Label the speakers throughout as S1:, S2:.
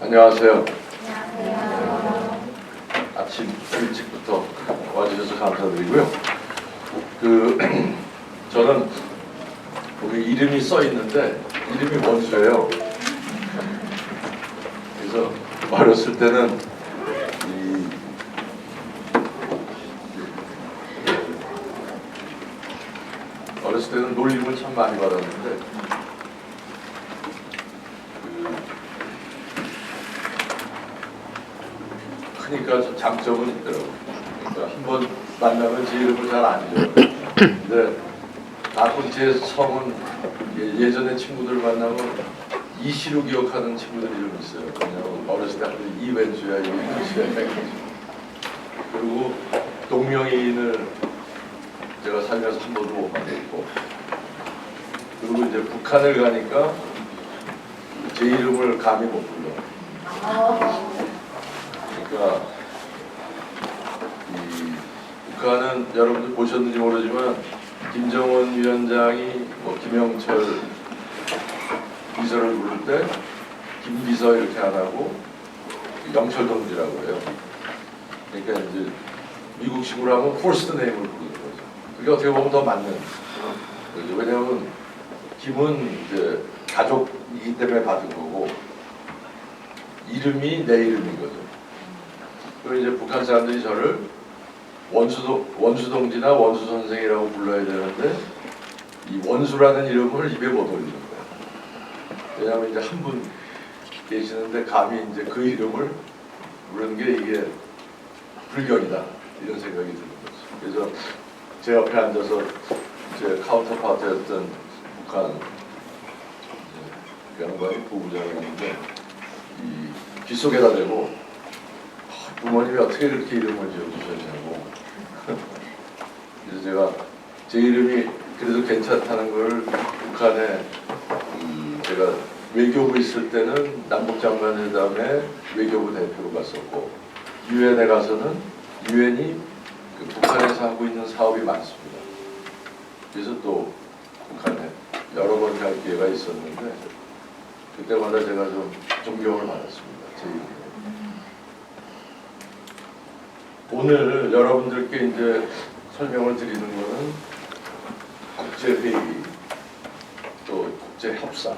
S1: 안녕하세요.
S2: 안녕하세요.
S1: 아침 일찍부터 와주셔서 감사드리고요. 저는 여기 이름이 써 있는데 이름이 원수예요. 그래서 어렸을 때는 놀림을 참 많이 받았는데 그러니까 장점은 있더라고요. 그러니까 한번 만나면 제 이름을 잘 안 잊어요. 근데 가끔 제 성은 예전에 친구들 만나면 이시로 기억하는 친구들이 좀 있어요. 왜냐면 어렸을 때 하는 이wen수야, 이wen수야. 그리고 동명이인을 제가 살면서 한 번도 못 만났고, 그리고 이제 북한을 가니까 제 이름을 감히 못 불러. 그러니까 북한은 여러분들 보셨는지 모르지만 김정은 위원장이 김영철 비서를 부를 때 김비서 이렇게 안 하고 영철 동지라고 해요. 그러니까 이제 미국식으로 하면 퍼스트 네임을 부르는 거죠. 그게 어떻게 보면 더 맞는 거죠. 왜냐하면 김은 이제 가족이기 때문에 받은 거고 이름이 내 이름인 거죠. 그리고 이제 북한 사람들이 저를 원수 동지나 원수 선생이라고 불러야 되는데 이 원수라는 이름을 입에 못 올리는 거예요. 왜냐하면 이제 한 분 계시는데 감히 이제 그 이름을 부르는 게 이게 불경이다 이런 생각이 드는 거죠. 그래서 제 옆에 앉아서 제 카운터파트였던 북한 양반이 부부장이었는데 이 귀 속에다 대고 부모님이 어떻게 그렇게 이름을 지어주셨냐고. 그래서 제가 제 이름이 그래도 괜찮다는 걸 북한에 제가 외교부 있을 때는 남북장관회담에 외교부 대표로 갔었고 유엔에 가서는 유엔이 북한에서 하고 있는 사업이 많습니다. 그래서 또 북한에 여러 번 갈 기회가 있었는데 그때마다 제가 좀 존경을 받았습니다. 제 이름에. 오늘 여러분들께 이제 설명을 드리는 것은 국제회의 또 국제협상,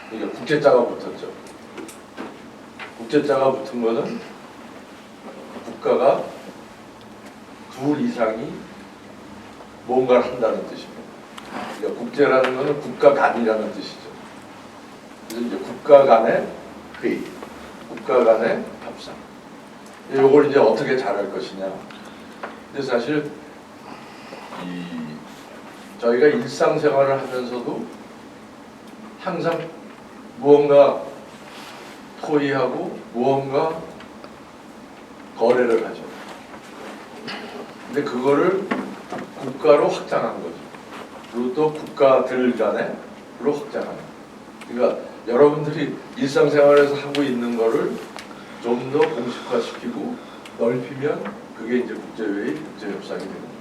S1: 그러니까 국제자가 붙었죠. 국제자가 붙은 것은 국가가 둘 이상이 뭔가를 한다는 뜻입니다. 그러니까 국제라는 것은 국가 간이라는 뜻이죠. 그래서 이제 국가 간의 회의, 국가 간의 협상. 이걸 이제 어떻게 잘할 것이냐. 근데 사실 저희가 일상생활을 하면서도 항상 무언가 토의하고 무언가 거래를 하죠. 근데 그거를 국가로 확장한 거죠. 그리고 또 국가들 간으로 확장하는. 그러니까 여러분들이 일상생활에서 하고 있는 거를 좀 더 공식화시키고 넓히면 그게 이제 국제회의, 국제협상이 되는 거예요.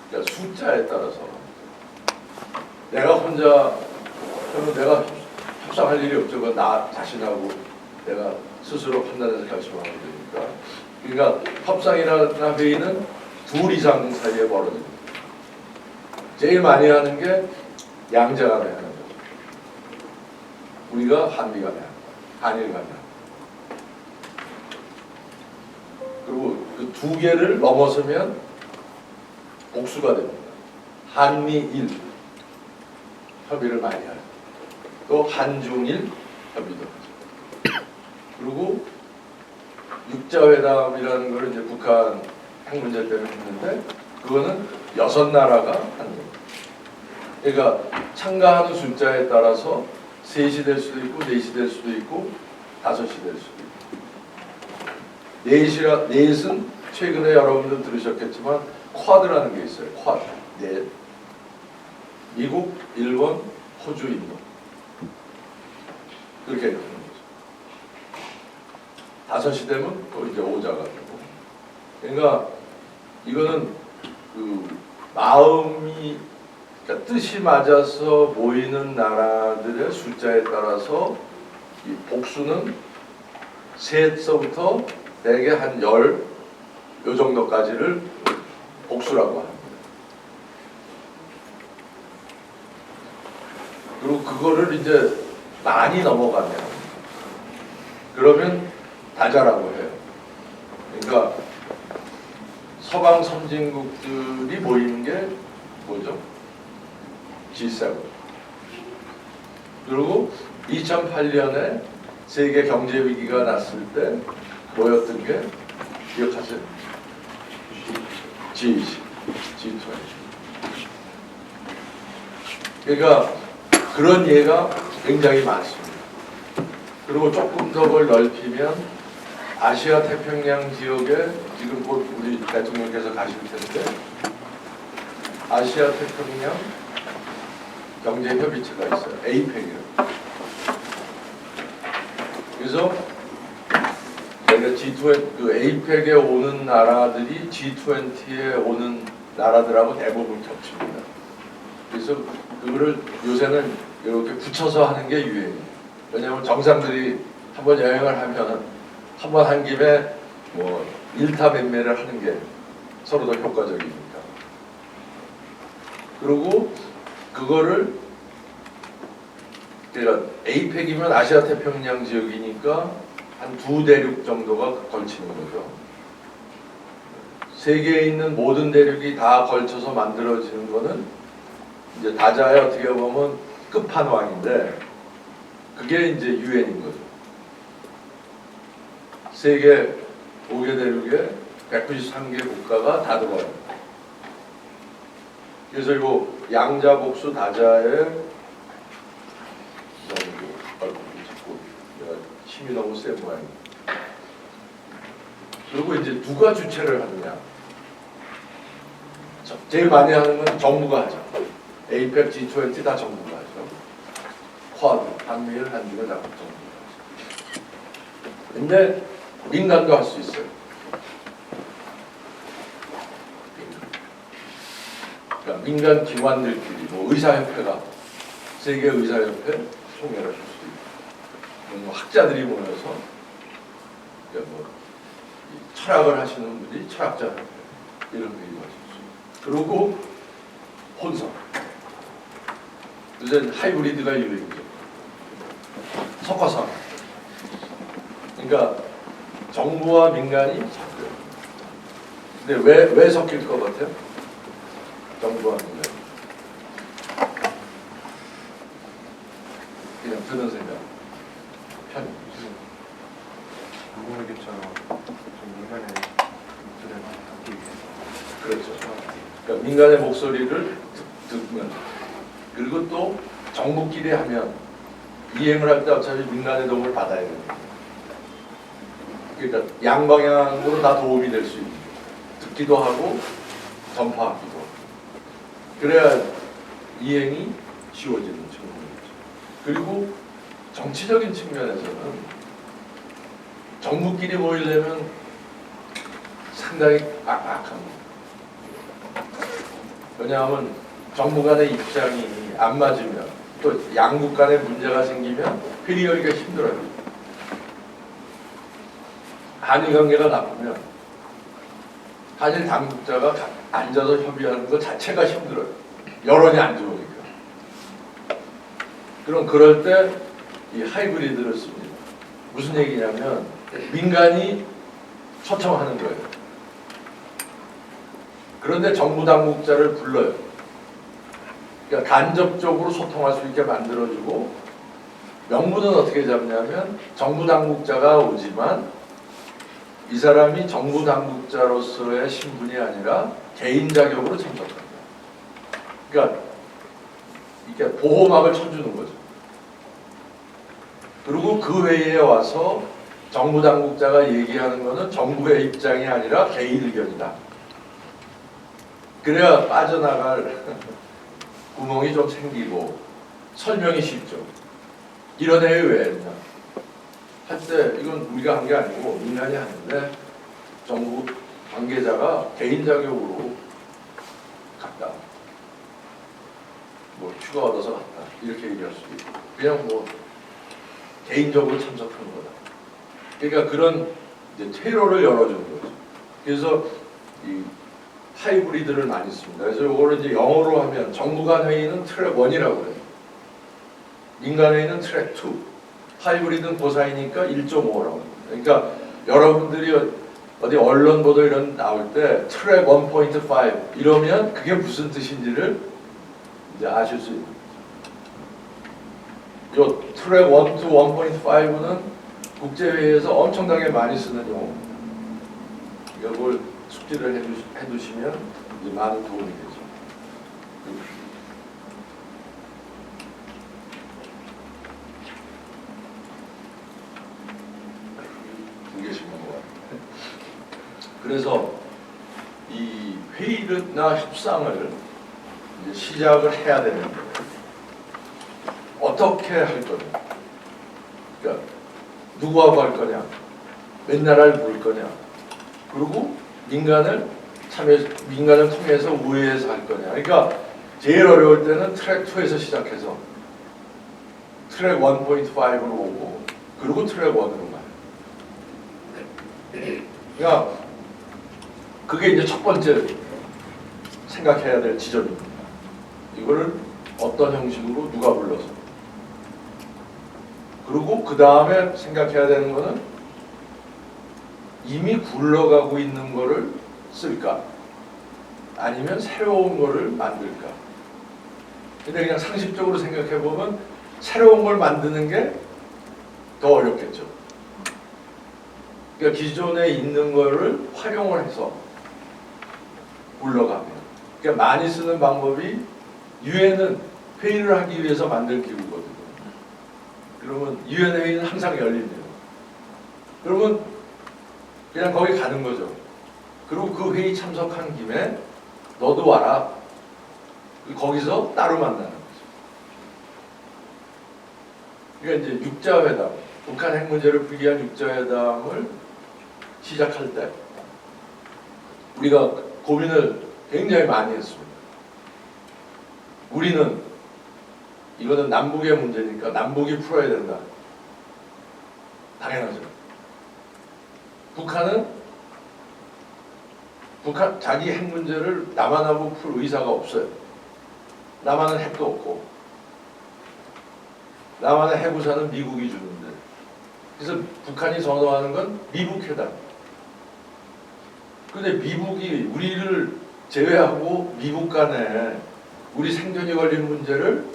S1: 그러니까 숫자에 따라서 내가 혼자 그러면 내가 협상할 일이 없죠. 그건 나 자신하고 내가 스스로 판단해서 결정하면 되니까. 그러니까 협상이나 회의는 둘 이상 사이에 벌어집니다. 제일 많이 하는 게 양자간에 하는 거죠. 우리가 한미 간에 하는 거, 한일 간에 하는 거. 그리고 그 두 개를 넘어서면 복수가 됩니다. 한미일 협의를 많이 하죠. 또 한중일 협의도 하죠. 그리고 육자회담이라는 걸 이제 북한 핵 문제 때문에 했는데 그거는 6나라가 하는 겁니다. 그러니까 참가하는 숫자에 따라서 3시 될 수도 있고 4시 될 수도 있고 5시 될 수도 있고 넷은 최근에 여러분들 들으셨겠지만 쿼드라는 게 있어요. 쿼드. 넷. 미국, 일본, 호주, 인도. 그렇게 하는 거죠. 5시 되면 또 이제 5자가 되고 그러니까 이거는 그 마음이 그러니까 뜻이 맞아서 모이는 나라들의 숫자에 따라서 이 복수는 셋서부터 대개 한 10, 요 정도까지를 복수라고 합니다. 그리고 그거를 이제 많이 넘어가면 그러면 다자라고 해요. 그러니까 서방 선진국들이 모이는 게 뭐죠? G7. 그리고 2008년에 세계 경제 위기가 났을 때 모였던 게 기억하세요? G20, G20. 그러니까 그런 예가 굉장히 많습니다. 그리고 조금 더 그걸 넓히면 아시아 태평양 지역에 지금 곧 우리 대통령께서 가실 텐데 아시아 태평양 경제협의체가 있어요. 에이펙이라고. 그래서 저희가 G20, 그 에이펙에 오는 나라들이 G20에 오는 나라들하고 대부분 겹칩니다. 그래서 그거를 요새는 이렇게 붙여서 하는 게 유행이에요. 왜냐하면 정상들이 한번 여행을 하면 한 번 한 김에 뭐 일타맨매를 하는 게 서로 더 효과적이니까. 그리고 그거를 그러니까 에이펙이면 아시아 태평양 지역이니까 한 2대륙 정도가 걸치는 거죠. 세계에 있는 모든 대륙이 다 걸쳐서 만들어지는 거는 이제 다자의 어떻게 보면 끝판왕인데 그게 이제 유엔인 거죠. 세계 5개 대륙에 193개 국가가 다 들어와요. 그래서 이거 양자복수 다자의 자꾸 내가 힘이 너무 센 모양이에요. 그리고 이제 누가 주최를 하느냐. 제일 많이 하는 건 정부가 하죠. 에이펙, G20 다 정부가 하죠. 쿼드, 한미일, 한중일 다 정부가 하죠. 근데 민간도 할 수 있어요. 그러니까 민간 기관들끼리 뭐 의사협회가 세계 의사협회 총회를 할 수도 있고 뭐 학자들이 모여서 그러니까 뭐 철학을 하시는 분들이 철학자협회 이런 회의를 하실 수 있고 그리고 혼성 요새 하이브리드가 유행이죠. 섞어서 그러니까 정부와 민간이 섞여요. 근데 왜 섞일 것 같아요? 정부와 민간. 그냥 드는 생각. 편.
S3: 한국에처럼 좀 민간의 목소리를 듣기 위해서.
S1: 그렇죠. 그러니까 민간의 목소리를 듣면 그리고 또 정부끼리 하면 이행을 할 때 어차피 민간의 도움을 받아야 됩니다. 그러니까 양방향으로 다 도움이 될 수 있는 듣기도 하고 전파하기도 하고 그래야 이행이 쉬워지는 측면이죠. 그리고 정치적인 측면에서는 정부끼리 모이려면 상당히 빡빡합니다. 왜냐하면 정부 간의 입장이 안 맞으면 또 양국 간에 문제가 생기면 회의하기가 힘들어요. 한일 관계가 나쁘면 한일 당국자가 앉아서 협의하는 것 자체가 힘들어요. 여론이 안 좋으니까. 그럼 그럴 때 이 하이브리드를 씁니다. 무슨 얘기냐면 민간이 초청하는 거예요. 그런데 정부 당국자를 불러요. 그러니까 간접적으로 소통할 수 있게 만들어주고 명분은 어떻게 잡냐면 정부 당국자가 오지만 이 사람이 정부 당국자로서의 신분이 아니라 개인 자격으로 참석합니다. 그러니까 이렇게 보호막을 쳐주는 거죠. 그리고 그 회의에 와서 정부 당국자가 얘기하는 것은 정부의 입장이 아니라 개인 의견이다. 그래야 빠져나갈 구멍이 좀 생기고 설명이 쉽죠. 이런 회의 왜 했냐? 할 때 이건 우리가 한 게 아니고 민간이 하는데 정부 관계자가 개인 자격으로 갔다. 뭐 휴가 얻어서 갔다. 이렇게 얘기할 수도 있고. 그냥 뭐 개인적으로 참석하는 거다. 그러니까 그런 이제 퇴로를 열어주는 거죠. 그래서 이 하이브리드를 많이 씁니다. 그래서 이거를 이제 영어로 하면 정부 간 회의는 트랙 1이라고 해요. 민간 회의는 트랙 2. 하이브리드는 고사이니까 1.5라고. 그러니까 여러분들이 어디 언론 보도 이런 나올 때 트랙 1.5 이러면 그게 무슨 뜻인지를 이제 아실 수 있는 거죠. 요 트랙 1 to 1.5는 국제회의에서 엄청나게 많이 쓰는 용어입니다. 이걸 숙지를 해두시면 이제 많은 도움이 되죠. 두 개씩 넘어가요. 그래서 이 회의나 협상을 이제 시작을 해야 되는데 어떻게 할 거냐? 그러니까 누구하고 할 거냐? 몇 나라를 부를 거냐? 그리고 민간을 통해서 우회해서 할 거냐? 그러니까 제일 어려울 때는 트랙 2에서 시작해서 트랙 1.5로 오고 그리고 트랙 1으로 가요. 그러니까 그게 이제 첫 번째 생각해야 될 지점입니다. 이거를 어떤 형식으로 누가 불러서 그리고 그 다음에 생각해야 되는 거는 이미 굴러가고 있는 거를 쓸까 아니면 새로운 거를 만들까. 근데 그냥 상식적으로 생각해 보면 새로운 걸 만드는 게 더 어렵겠죠. 그러니까 기존에 있는 거를 활용을 해서 굴러가면. 그러니까 많이 쓰는 방법이 유엔은 회의를 하기 위해서 만들 기구거든요. 그러면 유엔 회의는 항상 열립니다. 그러면 그냥 거기 가는 거죠. 그리고 그 회의 참석한 김에 너도 와라. 거기서 따로 만나는 거죠. 그러니까 이제 육자회담, 북한 핵 문제를 풀기 위한 육자회담을 시작할 때 우리가 고민을 굉장히 많이 했습니다. 우리는 이거는 남북의 문제니까 남북이 풀어야 된다. 당연하죠. 북한 자기 핵 문제를 남한하고 풀 의사가 없어요. 남한은 핵도 없고 남한의 핵우산은 미국이 주는데 그래서 북한이 선호하는 건 미북 회담. 근데 미북이 우리를 제외하고 미국 간에 우리 생존이 걸린 문제를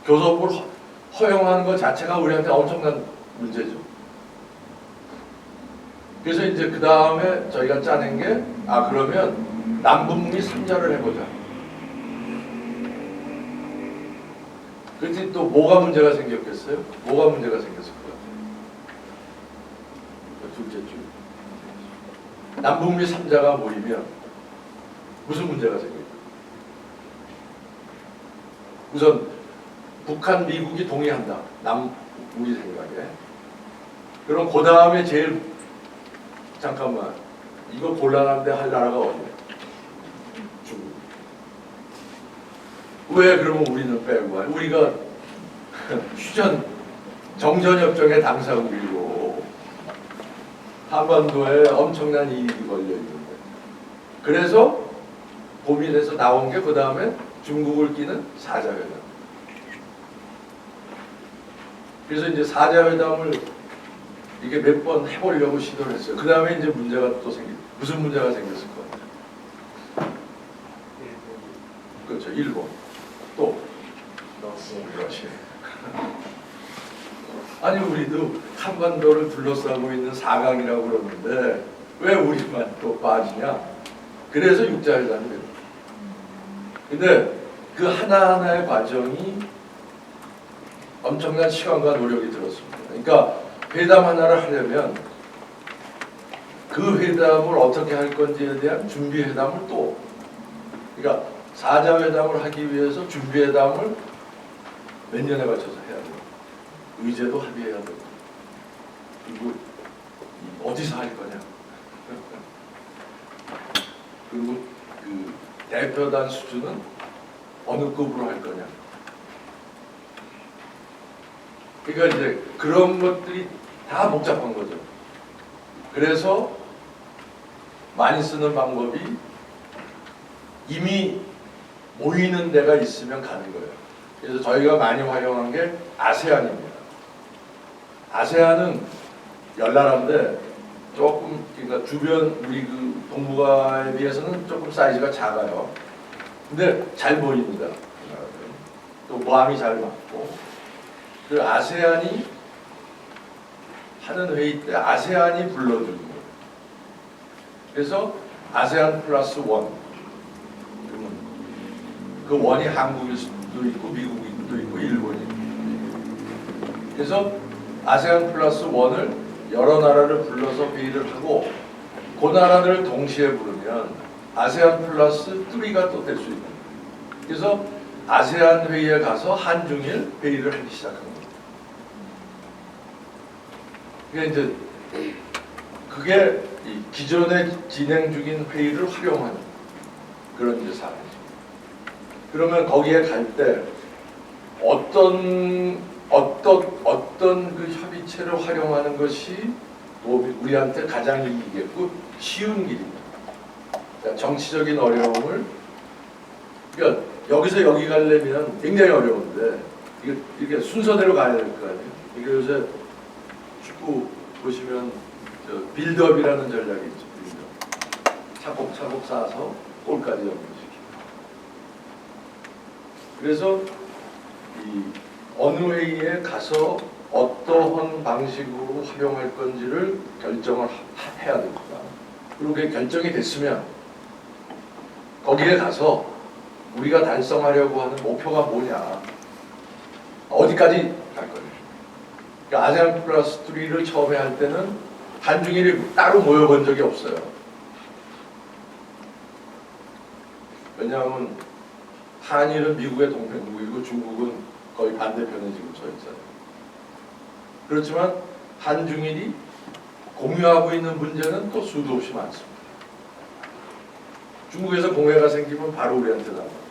S1: 교섭을 허용하는 것 자체가 우리한테 엄청난 문제죠. 그래서 이제 그 다음에 저희가 짜낸 게 그러면 남북미 3자를 해보자. 그랬더니 또 뭐가 문제가 생겼겠어요? 뭐가 문제가 생겼을 것 같아요? 둘째 줄. 남북미 3자가 모이면 무슨 문제가 생길까요? 우선 북한, 미국이 동의한다. 우리 생각에. 그럼 그 다음에 제일 잠깐만 이거 곤란한데 할 나라가 어디야? 중국. 왜 그러면 우리는 빼고 와요? 우리가 정전협정의 당사국이고 한반도에 엄청난 이익이 걸려 있는데 그래서 고민해서 나온 게 그 다음에 중국을 끼는 사자회담. 그래서 이제 사자회담을 이게 몇 번 해보려고 시도를 했어요. 그 다음에 이제 문제가 또 무슨 문제가 생겼을 것 같아요? 그렇죠. 일본. 또 러시아. 아니 우리도 한반도를 둘러싸고 있는 사강이라고 그러는데 왜 우리만 또 빠지냐? 그래서 육자회담이 됩니다. 근데 그 하나하나의 과정이 엄청난 시간과 노력이 들었습니다. 그러니까 회담 하나를 하려면 그 회담을 어떻게 할 건지에 대한 준비 회담을 또 그러니까 사자회담을 하기 위해서 준비 회담을 몇 년에 걸쳐서 해야 돼요. 의제도 합의해야 되고 그리고 어디서 할 거냐 그리고 그 대표단 수준은 어느 급으로 할 거냐. 그러니까 이제 그런 것들이 다 복잡한 거죠. 그래서 많이 쓰는 방법이 이미 모이는 데가 있으면 가는 거예요. 그래서 저희가 많이 활용한 게 아세안입니다. 아세안은 열나라인데 조금 그러니까 주변 우리 그 동북아에 비해서는 조금 사이즈가 작아요. 근데 잘 보입니다. 또 모함이 잘 맞고 그 아세안이 하는 회의 때 아세안이 불러주는 거예요. 그래서 아세안 플러스 원. 그 원이 한국일 수도 있고 미국도 있고 일본이 있고. 그래서 아세안 플러스 원을 여러 나라를 불러서 회의를 하고 그 나라들을 동시에 부르면 아세안 플러스 3가 또 될 수 있는 거예요. 그래서 아세안 회의에 가서 한중일 회의를 하기 시작한 거예요. 그게 이제 그게 기존에 진행 중인 회의를 활용하는 그런 이제 사례죠. 그러면 거기에 갈 때 어떤 그 협의체를 활용하는 것이 우리한테 가장 이익이겠고 쉬운 길입니다. 그러니까 정치적인 어려움을 그러니까 여기서 여기 가려면 굉장히 어려운데 이게 순서대로 가야 될 거 아니에요. 이게 요새 축구 보시면 빌드업이라는 전략이 있죠. 빌드업. 차곡차곡 쌓아서 골까지 연결시키고. 그래서 이 어느 회의에 가서 어떠한 방식으로 활용할 건지를 결정을 해야 됩니다. 그리고 그게 결정이 됐으면 거기에 가서 우리가 달성하려고 하는 목표가 뭐냐, 어디까지 갈 거냐. 그러니까 아세안 플러스 3를 처음에 할 때는 한중일이 따로 모여본 적이 없어요. 왜냐하면 한일은 미국의 동맹국이고 중국은 거의 반대편에 지금 서 있잖아요. 그렇지만 한중일이 공유하고 있는 문제는 또 수도 없이 많습니다. 중국에서 공해가 생기면 바로 우리한테 나와요.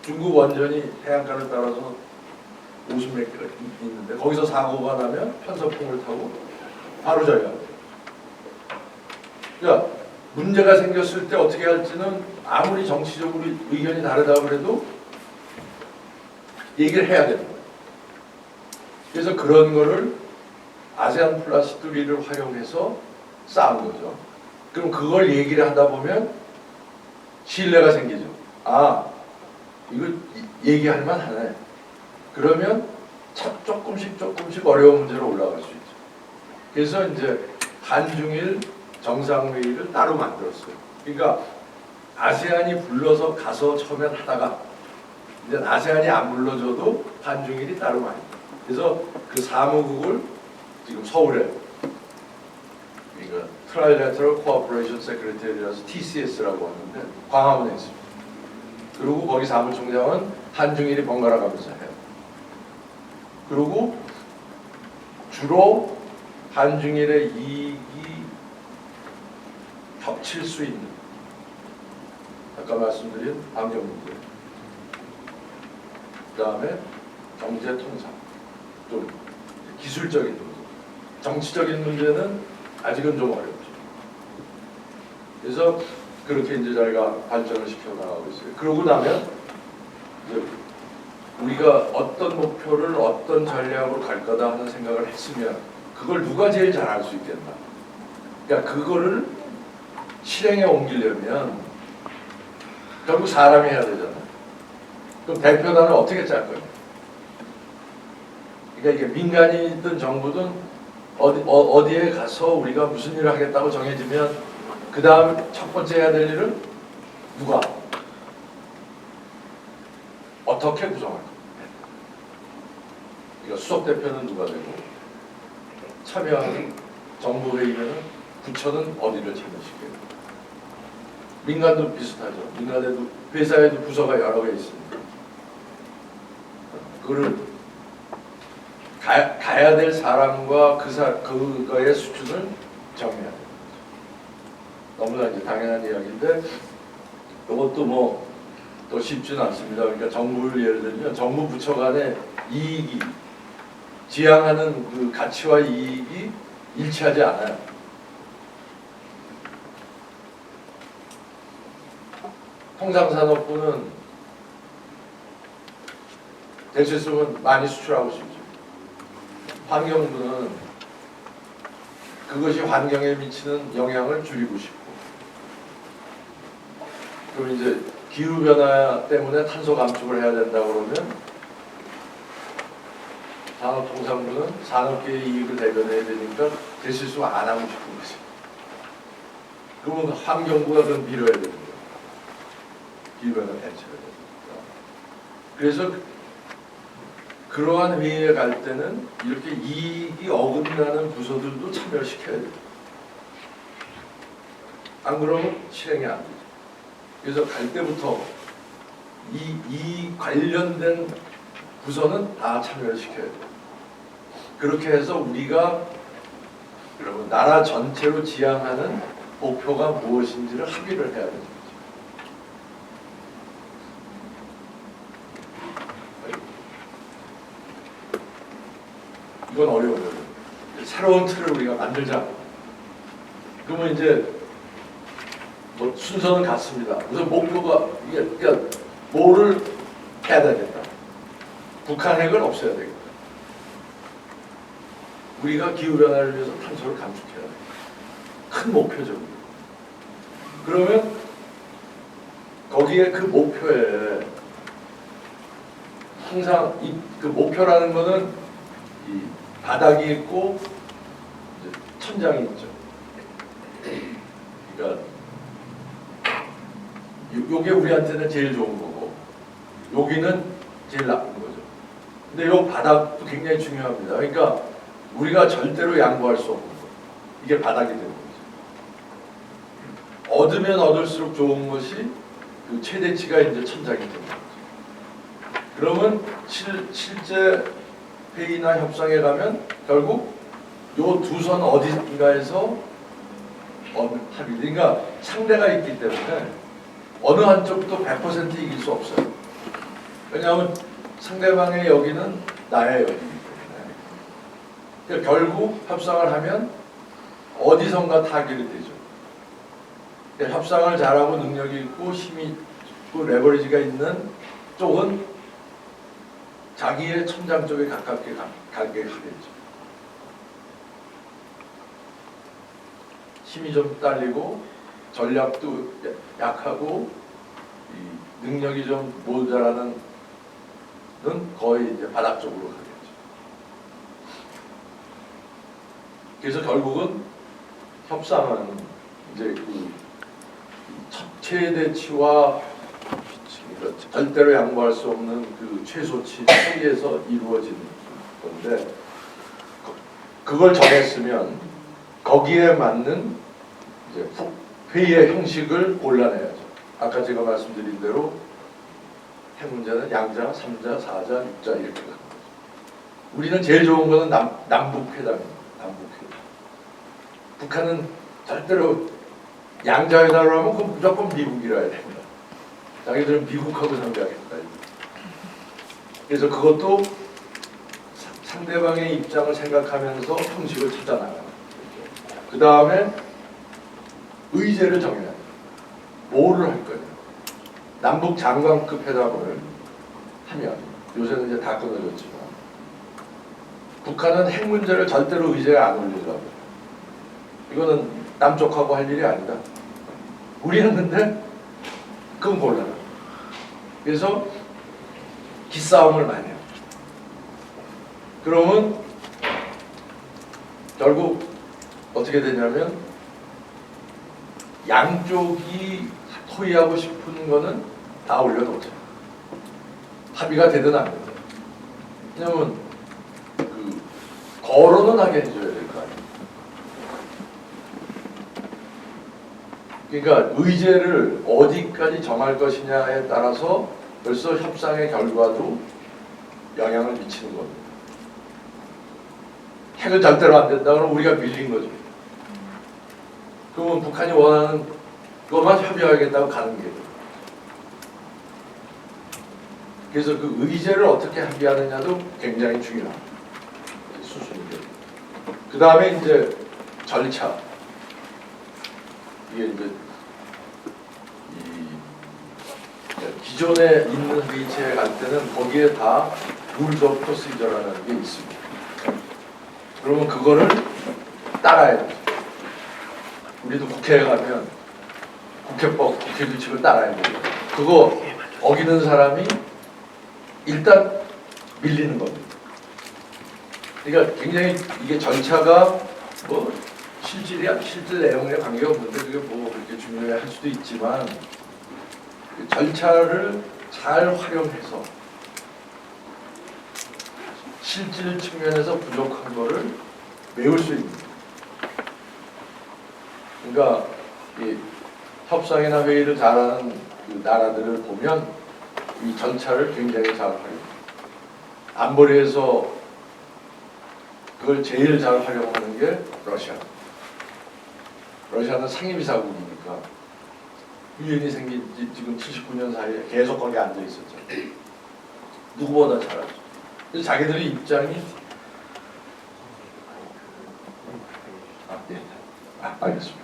S1: 중국 원전이 해안가를 따라서 50몇 킬로 있는데 거기서 사고가 나면 편서풍을 타고 바로 저희가 돼요. 그러니까 문제가 생겼을 때 어떻게 할지는 아무리 정치적으로 의견이 다르다고 그래도 얘기를 해야 되는 거예요. 그래서 그런 거를 아세안 플러스 3를 활용해서 쌓은 거죠. 그럼 그걸 얘기를 하다 보면 신뢰가 생기죠. 아, 이거 얘기할 만하네. 그러면 조금씩 어려운 문제로 올라갈 수 있죠. 그래서 이제 한중일 정상회의를 따로 만들었어요. 그러니까 아세안이 불러서 가서 처음엔 하다가 이제 아세안이 안 불러줘도 한중일이 따로 많이. 그래서 그 사무국을 지금 서울에 그러니까 Trilateral Cooperation Secretariat이라서 TCS라고 하는데 광화문에 있습니다. 그리고 거기 사무총장은 한중일이 번갈아 가면서 해요. 그리고 주로 한중일의 이익이 겹칠 수 있는 아까 말씀드린 방역 문제, 그 다음에 경제 통상, 좀 기술적인 문제, 정치적인 문제는 아직은 좀 어렵죠. 그래서 그렇게 이제 저희가 발전을 시켜 나가고 있어요. 그러고 나면 이제 우리가 어떤 목표를 어떤 전략으로 갈 거다 하는 생각을 했으면 그걸 누가 제일 잘 할 수 있겠나. 그러니까 그거를 실행에 옮기려면 결국 사람이 해야 되잖아요. 그럼 대표단을 어떻게 짤 거예요? 그러니까 이게 민간이든 정부든 어디에 가서 우리가 무슨 일을 하겠다고 정해지면 그 다음 첫 번째 해야 될 일은 누가 어떻게 구성할 거예요? 그러니까 수석 대표는 누가 되고 참여하는 정부 회의면은 부처는 어디를 참여시켜요? 민간도 비슷하죠. 민간에도 회사에도 부서가 여러 개 있습니다. 그거를 가야 될 사람과 그거의 수준을 정해야 돼요. 너무나 이제 당연한 이야기인데 이것도 뭐 또 쉽지는 않습니다. 그러니까 정부를 예를 들면 정부 부처 간의 이익이 지향하는 그 가치와 이익이 일치하지 않아요. 통상산업부는 대체수는 많이 수출하고 싶죠. 환경부는 그것이 환경에 미치는 영향을 줄이고 싶고, 그럼 이제 기후변화 때문에 탄소 감축을 해야 된다고 그러면 산업통상부는 산업계의 이익을 대변해야 되니까 대실수 안 하고 싶은 거죠. 그러면 환경부가 그건 밀어야 되는 거예요. 기후변화 대처해야 되니까. 그래서 그러한 회의에 갈 때는 이렇게 이익이 어긋나는 부서들도 참여를 시켜야 돼요. 안 그러면 실행이 안 되죠. 그래서 갈 때부터 이 관련된 부서는 다 참여를 시켜야 돼요. 그렇게 해서 우리가 여러분 나라 전체로 지향하는 목표가 무엇인지를 합의를 해야 되는 거죠. 이건 어려워요. 새로운 틀을 우리가 만들자. 그러면 이제 뭐 순서는 같습니다. 우선 목표가 이게 그러니까 뭐를 해야 되겠다. 북한 핵을 없애야 되겠다. 우리가 기후변화를 위해서 탄소를 감축해야 돼. 큰 목표죠. 그러면 거기에 그 목표에 항상 그 목표라는 거는 이 바닥이 있고 이제 천장이 있죠. 그러니까 요게 우리한테는 제일 좋은 거고 여기는 제일 나쁜 거죠. 근데 요 바닥도 굉장히 중요합니다. 그러니까 우리가 절대로 양보할 수 없는 거. 이게 바닥이 되는 거죠. 얻으면 얻을수록 좋은 것이 그 최대치가 이제 천장이 되는 거죠. 그러면 실제 회의나 협상에 가면 결국 요 두 선 어딘가에서 합의. 그러니까 상대가 있기 때문에 어느 한쪽도 100% 이길 수 없어요. 왜냐하면 상대방의 여기는 나의 여기이기 때문에. 그러니까 결국 협상을 하면 어디선가 타결이 되죠. 그러니까 협상을 잘하고 능력이 있고 힘이 있고 레버리지가 있는 쪽은 자기의 천장 쪽에 가깝게 가게 하겠죠. 힘이 좀 딸리고 전략도 약하고 이 능력이 좀 모자라는 거의 이제 바닥 쪽으로 가겠죠. 그래서 결국은 협상은 이제 그 최대치와 절대로 양보할 수 없는 그 최소치 사이에서 이루어지는 건데 그걸 정했으면 거기에 맞는 이제 회의의 형식을 골라내야죠. 아까 제가 말씀드린 대로 핵 문제는 양자, 3자, 4자, 6자 이렇게 가는 거죠. 우리는 제일 좋은 거는 남북회담입니다. 남북회담. 북한은 절대로 양자회담을 하면 그건 무조건 미국이라 해야 됩니다. 자기들은 미국하고 상대하겠다. 그래서 그것도 상대방의 입장을 생각하면서 형식을 찾아 나가는 거죠. 그 다음에 의제를 정해야 돼요. 뭐를 할 거냐. 남북 장관급 회담을 하면 요새는 이제 다 끊어졌지만 북한은 핵 문제를 절대로 의제에 안 올리려고 해요. 이거는 남쪽하고 할 일이 아니다. 우리는 근데 그건 몰라요. 그래서 기싸움을 많이 해요. 그러면 결국 어떻게 되냐면 양쪽이 토의하고 싶은 거는 다 올려놓자. 합의가 되든 안 되든. 왜냐면 그 거론은 하게 해줘야 될 거 아니에요. 그러니까 의제를 어디까지 정할 것이냐에 따라서 벌써 협상의 결과도 영향을 미치는 겁니다. 핵은 절대로 안 된다 그러면 우리가 밀린 거죠. 그러면 북한이 원하는 그것만 협의하겠다고 가는 게. 그래서 그 의제를 어떻게 합의하느냐도 굉장히 중요한 수순이죠. 그 다음에 이제 절차. 이게 이제 기존에 있는 회의체에 갈 때는 거기에 다 rules of procedure라는 게 있습니다. 그러면 그거를 따라야 돼요. 우리도 국회에 가면 국회법, 국회 규칙을 따라야 돼요. 그거 어기는 사람이 일단 밀리는 겁니다. 그러니까 굉장히 이게 절차가 뭐 실질 내용에 관계가 없는데 그게 뭐 그렇게 중요해 할 수도 있지만 그 절차를 잘 활용해서 실질 측면에서 부족한 거를 메울 수 있는. 그러니까 이 협상이나 회의를 잘하는 그 나라들을 보면 이 절차를 굉장히 잘 활용. 안보리에서 그걸 제일 잘 활용하는 게 러시아. 러시아는 상임이사국이니까 유엔이 생긴 지 지금 79년 사이에 계속 거기 앉아 있었죠. 누구보다 잘하죠. 그래서 자기들의 입장이 알겠습니다.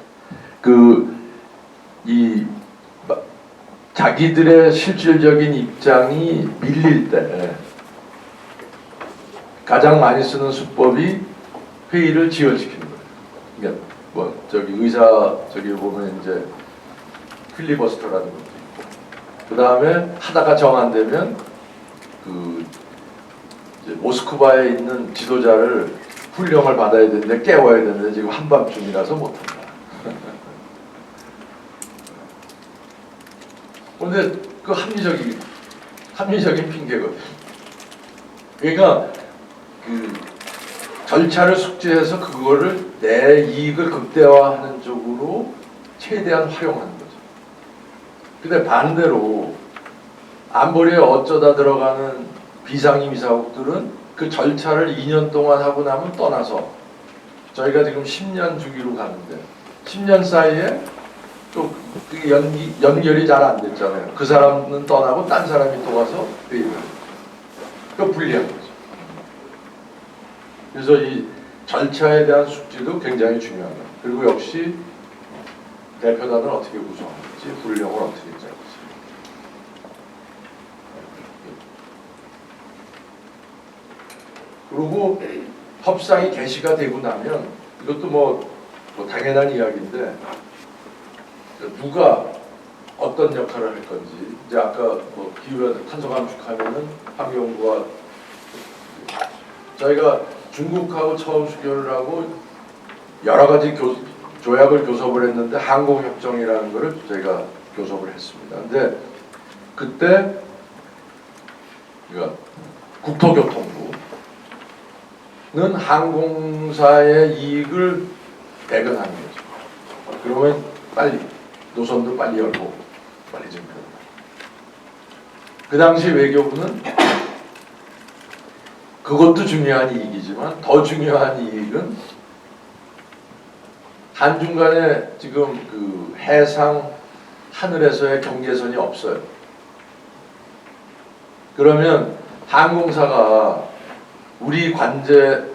S1: 자기들의 실질적인 입장이 밀릴 때 가장 많이 쓰는 수법이 회의를 지연시키는 거예요. 그러니까 뭐 저기 의사 저기 보면 이제 필리버스터라는 것도 있고, 그 다음에 하다가 정 안 되면 그 이제 모스크바에 있는 지도자를 훈령을 받아야 되는데 깨워야 되는데 지금 한밤중이라서 못한다. 그런데 그 합리적인 핑계거든요. 그러니까 그 절차를 숙지해서 그거를 내 이익을 극대화하는 쪽으로 최대한 활용하는 거죠. 근데 반대로 안보리에 어쩌다 들어가는 비상임 이사국들은 그 절차를 2년 동안 하고 나면 떠나서 저희가 지금 10년 주기로 가는데 10년 사이에 또 그게 연결이 잘 안 됐잖아요. 그 사람은 떠나고 딴 사람이 또 와서 회의를 해요. 그 불리한 거죠. 그래서 이 절차에 대한 숙지도 굉장히 중요한 거예요. 그리고 역시 대표단을 어떻게 구성할지, 훈령을 어떻게 짜는지. 그리고 협상이 개시가 되고 나면 이것도 뭐 당연한 이야기인데 누가 어떤 역할을 할 건지, 이제 아까 뭐 기후 탄소 감축하면은 환경부와 저희가 중국하고 처음 수교를 하고 여러 가지 조약을 교섭을 했는데 항공협정이라는 거를 저희가 교섭을 했습니다. 근데 그때 국토교통부는 항공사의 이익을 배분하는 거죠. 그러면 빨리 노선도 빨리 열고 빨리 좀 펴. 그 당시 외교부는 그것도 중요한 이익이지만 더 중요한 이익은 한중 간에 지금 그 해상 하늘에서의 경계선이 없어요. 그러면 항공사가 우리 관제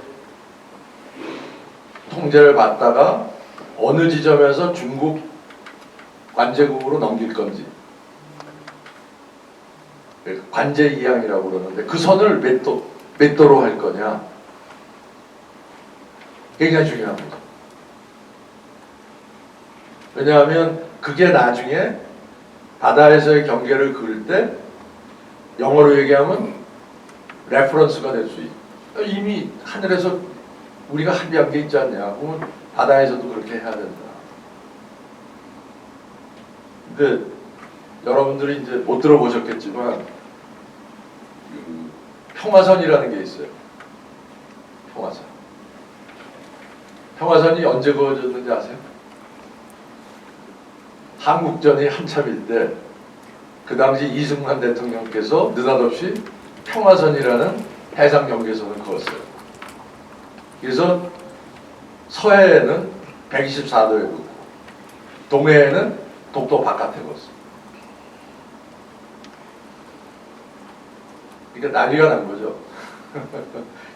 S1: 통제를 받다가 어느 지점에서 중국 관제국으로 넘길 건지, 관제 이항이라고 그러는데 그 선을 몇 도로 할 거냐, 굉장히 중요한 거죠. 왜냐하면 그게 나중에 바다에서의 경계를 그을 때 영어로 얘기하면 레퍼런스가 될 수 있고, 이미 하늘에서 우리가 합의한 게 있지 않냐, 그러면 바다에서도 그렇게 해야 된다. 근데 여러분들이 이제 못 들어보셨겠지만 그 평화선이라는 게 있어요. 평화선. 평화선이 언제 그어졌는지 아세요? 한국전이 한참일 때 그 당시 이승만 대통령께서 느닷없이 평화선이라는 해상 경계선을 그었어요. 그래서 서해에는 124도에 긋고 동해에는 독도 바깥에 걷습니다. 그러니까 난리가 난 거죠.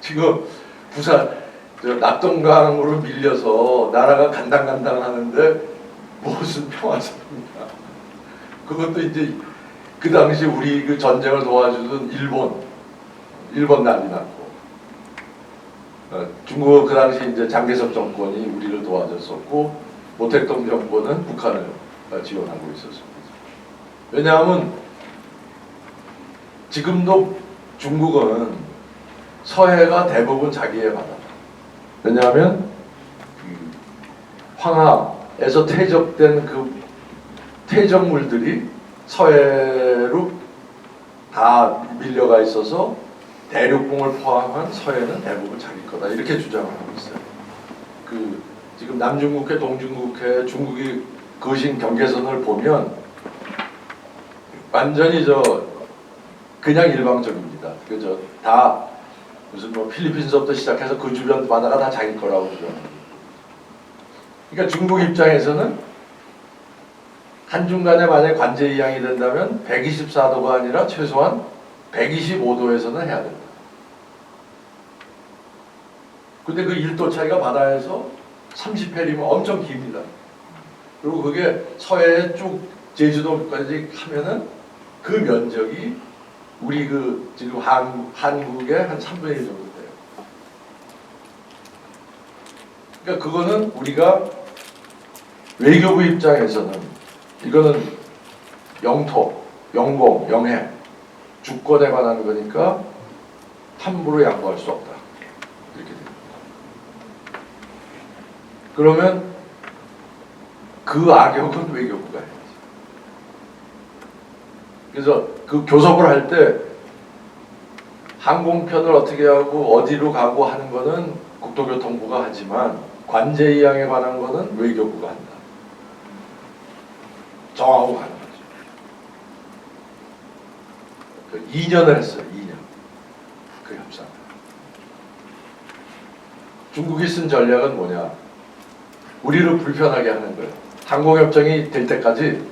S1: 지금 부산 낙동강으로 밀려서 나라가 간당간당 하는데 무슨 평화선언이야. 그것도 이제 그 당시 우리 그 전쟁을 도와주던 일본 난리 났고, 중국은 그 당시 이제 장개석 정권이 우리를 도와줬었고, 모택동 정권은 북한을 지원하고 있었습니다. 왜냐하면 지금도 중국은 서해가 대부분 자기의 바다다. 왜냐하면 황하에서 퇴적된 그 퇴적물들이 서해로 다 밀려가 있어서 대륙봉을 포함한 서해는 대부분 자기 거다, 이렇게 주장을 하고 있어요. 그 지금 남중국해, 동중국해, 중국이 거신 경계선을 보면 완전히 그냥 일방적입니다. 그죠? 다 무슨 뭐 필리핀서부터 시작해서 그 주변 바다가 다 자기 거라고 주장합니다. 그러니까 중국 입장에서는 한중간에 만약에 관제 이양이 된다면 124도가 아니라 최소한 125도에서는 해야 된다. 근데 그 1도 차이가 바다에서 30해리면 엄청 깁니다. 그리고 그게 서해 쭉 제주도까지 하면은 그 면적이 우리 그 지금 한국의 한 3분의 1 정도 돼요. 그러니까 그거는 우리가 외교부 입장에서는 이거는 영토, 영공, 영해, 주권에 관한 거니까 함부로 양보할 수 없다. 이렇게 됩니다. 그러면 그 악역은 외교부가 해야지. 그래서 그 교섭을 할 때 항공편을 어떻게 하고 어디로 가고 하는 거는 국토교통부가 하지만 관제 이양에 관한 거는 외교부가 한다. 정하고 가는 거죠. 2년을 했어요. 2년. 그 협상. 중국이 쓴 전략은 뭐냐? 우리를 불편하게 하는 거예요. 항공협정이 될 때까지,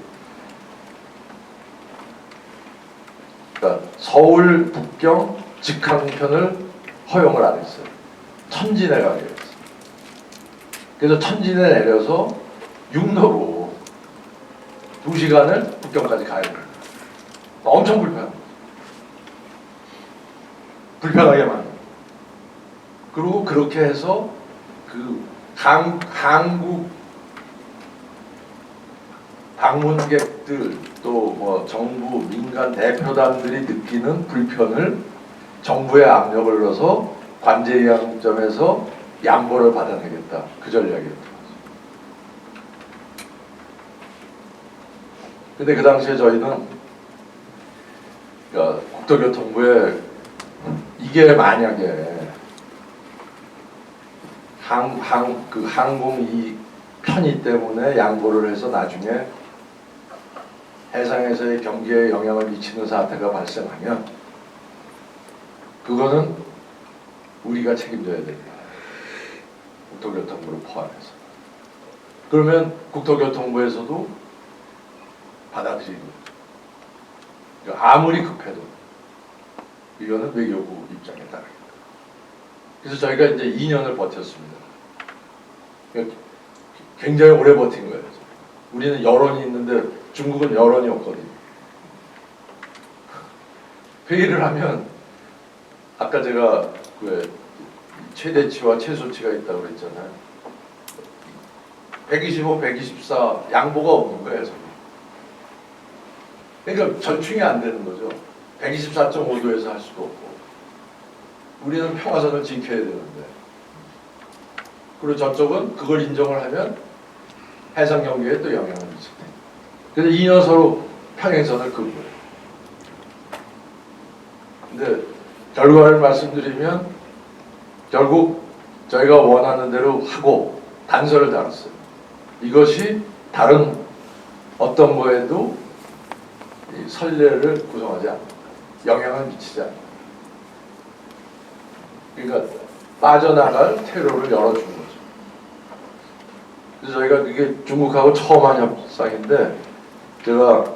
S1: 그러니까 서울 북경 직항편을 허용을 안 했어요. 천진에 가게 했어요. 그래서 천진에 내려서 육로로 2시간을 북경까지 가야 돼요. 엄청 불편하게만. 그리고 그렇게 해서 그 한국 방문객들 또 뭐 정부 민간 대표단들이 느끼는 불편을 정부에 압력을 넣어서 관제 이양점에서 양보를 받아내겠다. 그 전략이었던 거죠. 근데 그 당시에 저희는 그러니까 국토교통부에 이게 만약에 그 항공 이 편의 때문에 양보를 해서 나중에 해상에서의 경기에 영향을 미치는 사태가 발생하면 그거는 우리가 책임져야 됩니다. 국토교통부를 포함해서. 그러면 국토교통부에서도 받아들이는 거죠. 아무리 급해도 이거는 외교부 입장에 따르겠다. 그래서 저희가 이제 2년을 버텼습니다. 굉장히 오래 버틴 거예요. 우리는 여론이 있는데 중국은 여론이 없거든요. 회의를 하면 아까 제가 그 최대치와 최소치가 있다고 그랬잖아요. 125, 124 양보가 없는 거예요. 그러니까 전충이 안 되는 거죠. 124.5도에서 할 수도 없고 우리는 평화선을 지켜야 되는데, 그리고 저쪽은 그걸 인정을 하면 해상 경기에 또 영향을 미치고, 그래서 2년 서로 평행선을 긋고요. 근데 결과를 말씀드리면 결국 저희가 원하는 대로 하고 단서를 달았어요. 이것이 다른 어떤 거에도 이 선례를 구성하지 않는다. 영향을 미치지 않는다. 그러니까 빠져나갈 퇴로를 열어준 거죠. 그래서 저희가 이게 중국하고 처음 한 협상인데 제가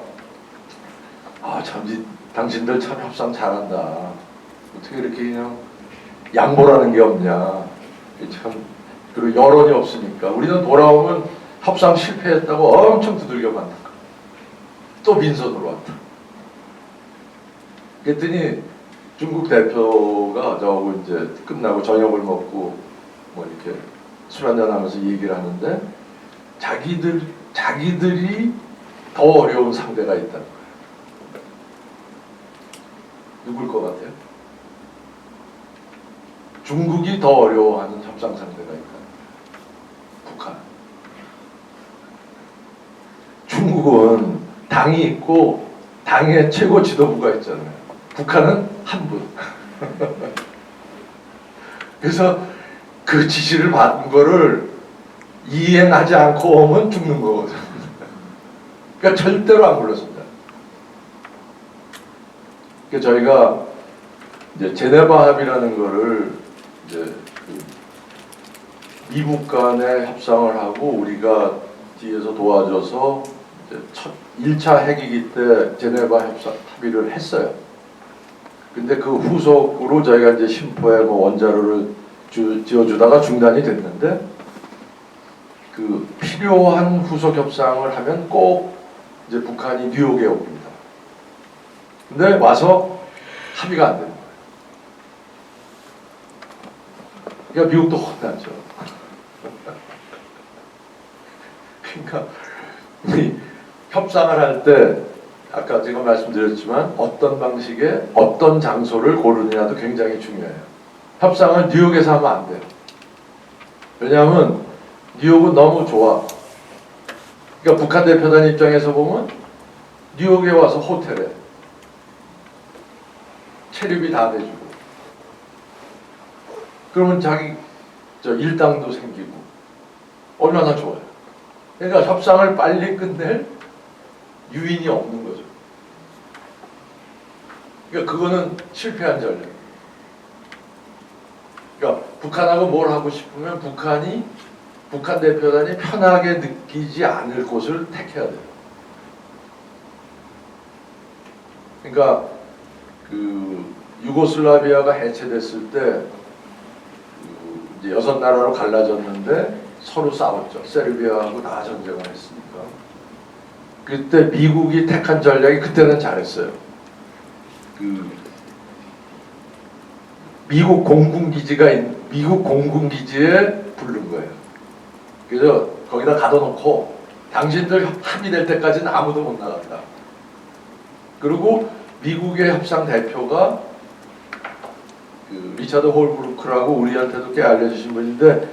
S1: 참 당신들 참 협상 잘한다. 어떻게 이렇게 그냥 양보라는 게 없냐. 참 그리고 여론이 없으니까 우리는 돌아오면 협상 실패했다고 엄청 두들겨 맞는 거. 또 민선으로 왔다. 그랬더니 중국 대표가 저하고 이제 끝나고 저녁을 먹고 뭐 이렇게 술 한잔 하면서 얘기를 하는데 자기들이 더 어려운 상대가 있다는 거예요. 누굴 것 같아요? 중국이 더 어려워하는 협상 상대가 있다는 거예요. 북한. 중국은 당이 있고 당의 최고 지도부가 있잖아요. 북한은 한 분. 그래서 그 지시를 받은 거를 이행하지 않고 오면 죽는 거거든. 그러니까 절대로 안 불렀습니다. 그러니까 저희가 이제 제네바 합의라는 거를 이제 그 미국 간의 협상을 하고 우리가 뒤에서 도와줘서 이제 첫 1차 핵위기 때 제네바 협상 합의를 했어요. 근데 그 후속으로 저희가 이제 심포에 뭐 원자로를 지어주다가 중단이 됐는데 그 필요한 후속 협상을 하면 꼭 이제 북한이 뉴욕에 옵니다. 근데 와서 합의가 안 되는 거예요. 그러니까 미국도 혼나죠. 그러니까 우리 협상을 할 때 아까 제가 말씀드렸지만 어떤 방식의 어떤 장소를 고르느냐도 굉장히 중요해요. 협상은 뉴욕에서 하면 안 돼요. 왜냐하면 뉴욕은 너무 좋아. 그러니까 북한 대표단 입장에서 보면 뉴욕에 와서 호텔에 체류비 다 내주고 그러면 자기 일당도 생기고 얼마나 좋아요. 그러니까 협상을 빨리 끝낼 유인이 없는 거죠. 그러니까 그거는 실패한 전략. 그러니까 북한하고 뭘 하고 싶으면 북한 대표단이 편하게 느끼지 않을 곳을 택해야 돼요. 그러니까 그 유고슬라비아가 해체됐을 때 이제 6나라로 갈라졌는데 서로 싸웠죠. 세르비아하고 다 전쟁을 했으니까. 그때 미국이 택한 전략이 그때는 잘했어요. 그 미국 공군기지에 부른 거예요. 그래서 거기다 가둬놓고 당신들 합의될 때까지는 아무도 못 나간다. 그리고 미국의 협상 대표가 그 리차드 홀브루크라고 우리한테도 꽤 알려주신 분인데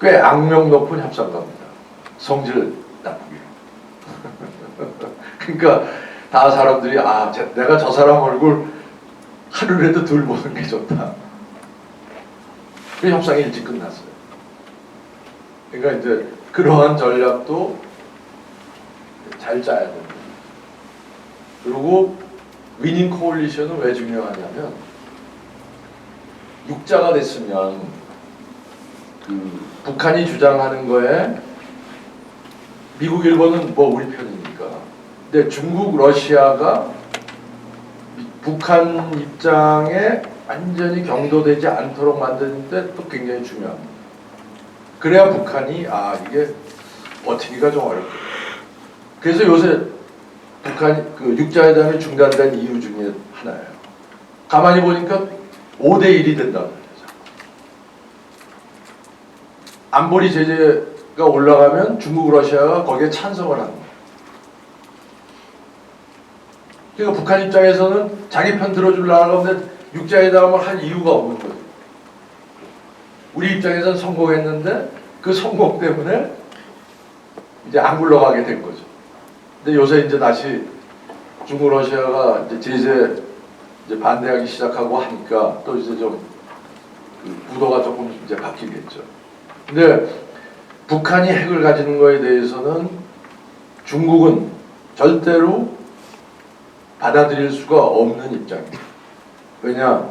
S1: 꽤 악명 높은 협상가입니다. 성질 나쁘게. 그러니까 다 사람들이 내가 저 사람 얼굴 하루라도 덜 보는 게 좋다. 그 협상이 일찍 끝났어요. 그러니까 이제 그러한 전략도 잘 짜야 됩니다. 그리고 위닝 코올리션은 왜 중요하냐면 육자가 됐으면 그 북한이 주장하는 거에 미국, 일본은 뭐 우리 편이니까. 근데 중국, 러시아가 북한 입장에 완전히 경도되지 않도록 만드는데 또 굉장히 중요합니다. 그래야 북한이 이게 버티기가 좀 어렵거든요. 그래서 요새 북한 그 육자회담이 중단된 이유 중에 하나예요. 가만히 보니까 5대1이 된다는 거죠. 안보리 제재가 올라가면 중국, 러시아가 거기에 찬성을 하는 거예요. 그러니까 북한 입장에서는 자기 편 들어주려고 하는데 육자회담을 할 이유가 없는 거죠. 우리 입장에서는 성공했는데 그 성공 때문에 이제 안 굴러가게 된 거죠. 근데 요새 이제 다시 중국, 러시아가 이제 제재 이제 반대하기 시작하고 하니까 또 이제 좀 그 구도가 조금 이제 바뀌겠죠. 근데 북한이 핵을 가지는 거에 대해서는 중국은 절대로 받아들일 수가 없는 입장입니다. 왜냐?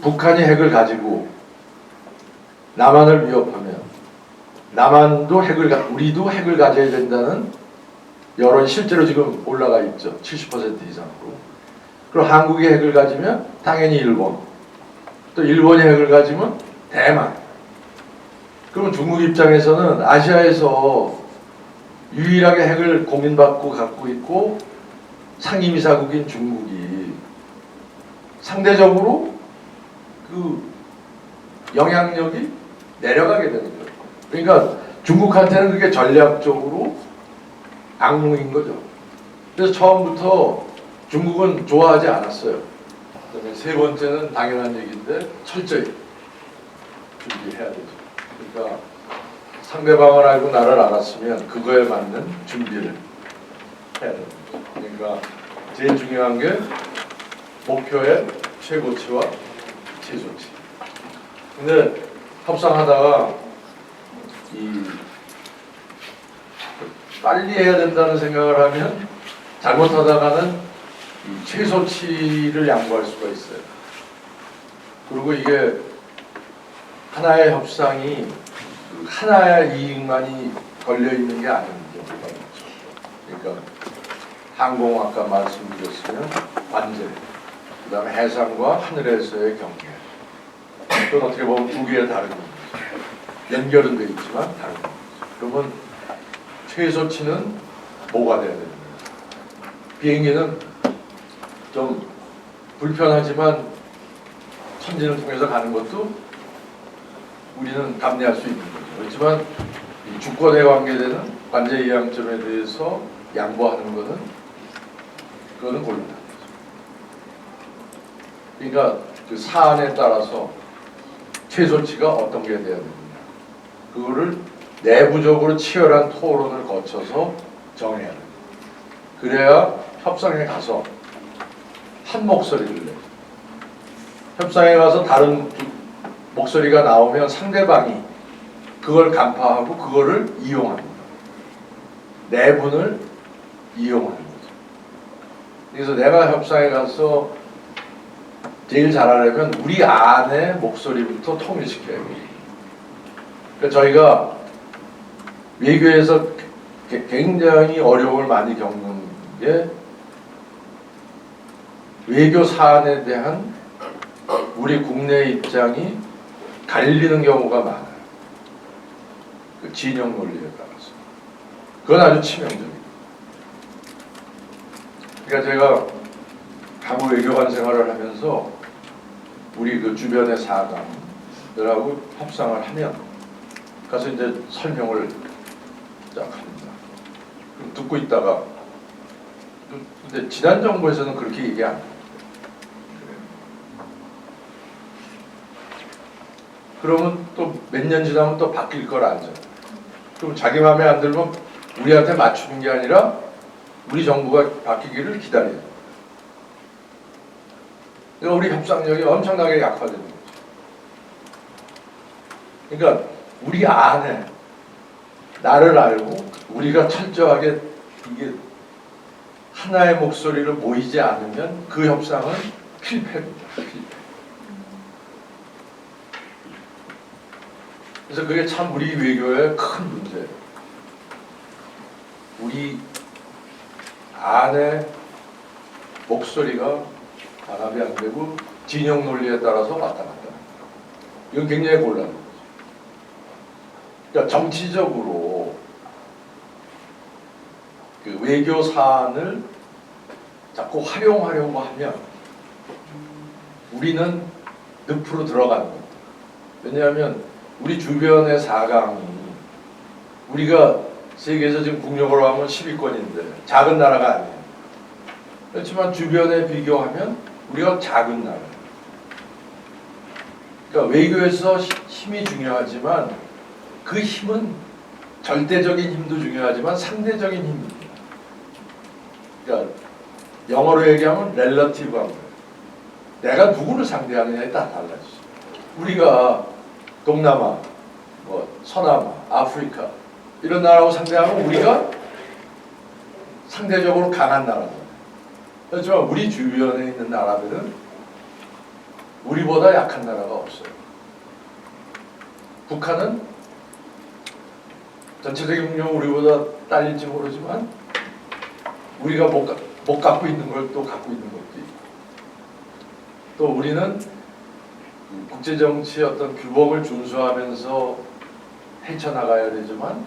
S1: 북한이 핵을 가지고 남한을 위협하면 남한도 우리도 핵을 가져야 된다는 여론이 실제로 지금 올라가 있죠. 70% 이상으로. 그럼 한국이 핵을 가지면 당연히 일본, 또 일본이 핵을 가지면 대만. 그러면 중국 입장에서는 아시아에서 유일하게 핵을 공인받고 갖고 있고 상임이사국인 중국이 상대적으로 그 영향력이 내려가게 되는 거예요. 그러니까 중국한테는 그게 전략적으로 악몽인 거죠. 그래서 처음부터 중국은 좋아하지 않았어요. 그다음에 세 번째는 당연한 얘기인데 철저히 준비해야 되죠. 그러니까 상대방을 알고 나를 알았으면 그거에 맞는 준비를 해야 됩니다. 그러니까 제일 중요한 게 목표의 최고치와 최소치. 근데 협상하다가 빨리 해야 된다는 생각을 하면 잘못하다가는 이 최소치를 양보할 수가 있어요. 그리고 이게 하나의 협상이 하나의 이익만이 걸려 있는 게 아닌 경우가 있죠. 그러니까 항공 아까 말씀드렸으면 관제, 그다음에 해상과 하늘에서의 경계. 그건 어떻게 보면 두 개의 다른 겁니다. 연결은 돼 있지만 다른 겁니다. 그러면 최소치는 뭐가 돼야 됩니다. 비행기는 좀 불편하지만 천진을 통해서 가는 것도 우리는 감내할 수 있는 거죠. 그렇지만 이 주권에 관계되는 관제 이양점에 대해서 양보하는 것은 그거는 곤란한 거죠. 그러니까 그 사안에 따라서 최소치가 어떤 게 돼야 됩니다. 그거를 내부적으로 치열한 토론을 거쳐서 정해야 됩니다. 그래야 협상에 가서 한 목소리를 내요. 협상에 가서 다른 목소리가 나오면 상대방이 그걸 간파하고 그거를 이용합니다. 내분을 이용하는 거죠. 그래서 내가 협상에 가서 제일 잘하려면 우리 안의 목소리부터 통일시켜야 돼요. 그러니까 저희가 외교에서 굉장히 어려움을 많이 겪는 게 외교 사안에 대한 우리 국내 입장이 갈리는 경우가 많아요. 그 진영 논리에 따라서. 그건 아주 치명적입니다. 그러니까 제가 한국 외교관 생활을 하면서 우리 그 주변의 사관들하고 협상을 하면 가서 이제 설명을 쫙 합니다. 그럼 듣고 있다가 근데 지난 정부에서는 그렇게 얘기 안 해요. 그러면 또 몇 년 지나면 또 바뀔 걸 알죠. 그럼 자기 마음에 안 들면 우리한테 맞추는 게 아니라 우리 정부가 바뀌기를 기다려요. 그러니까 우리 협상력이 엄청나게 약화되는 거죠. 그러니까 우리 안에 나를 알고 우리가 철저하게 이게 하나의 목소리를 모이지 않으면 그 협상은 필패입니다. 필패. 그래서 그게 참 우리 외교의 큰 문제예요. 우리 안에 목소리가 단합이 안 되고 진영 논리에 따라서 왔다 갔다 합니다. 이건 굉장히 곤란한 거죠. 그러니까 정치적으로 그 외교 사안을 자꾸 활용하려고 하면 우리는 늪으로 들어가는 겁니다. 왜냐하면 우리 주변의 사강이 우리가 세계에서 지금 국력으로 하면 10위권인데 작은 나라가 아니에요. 그렇지만 주변에 비교하면 우리가 작은 나라예요. 그러니까 외교에서 힘이 중요하지만 그 힘은 절대적인 힘도 중요하지만 상대적인 힘입니다. 그러니까 영어로 얘기하면 렐러티브한 거예요. 내가 누구를 상대하느냐에 따라 달라지죠. 우리가 동남아, 뭐 서남아, 아프리카 이런 나라하고 상대하면 우리가 상대적으로 강한 나라다. 그렇지만 우리 주변에 있는 나라들은 우리보다 약한 나라가 없어요. 북한은 전체적인 능력은 우리보다 딸릴지 모르지만 우리가 못 갖고 있는 걸 또 갖고 있는 것도 있고, 또 우리는 국제정치의 어떤 규범을 준수하면서 헤쳐나가야 되지만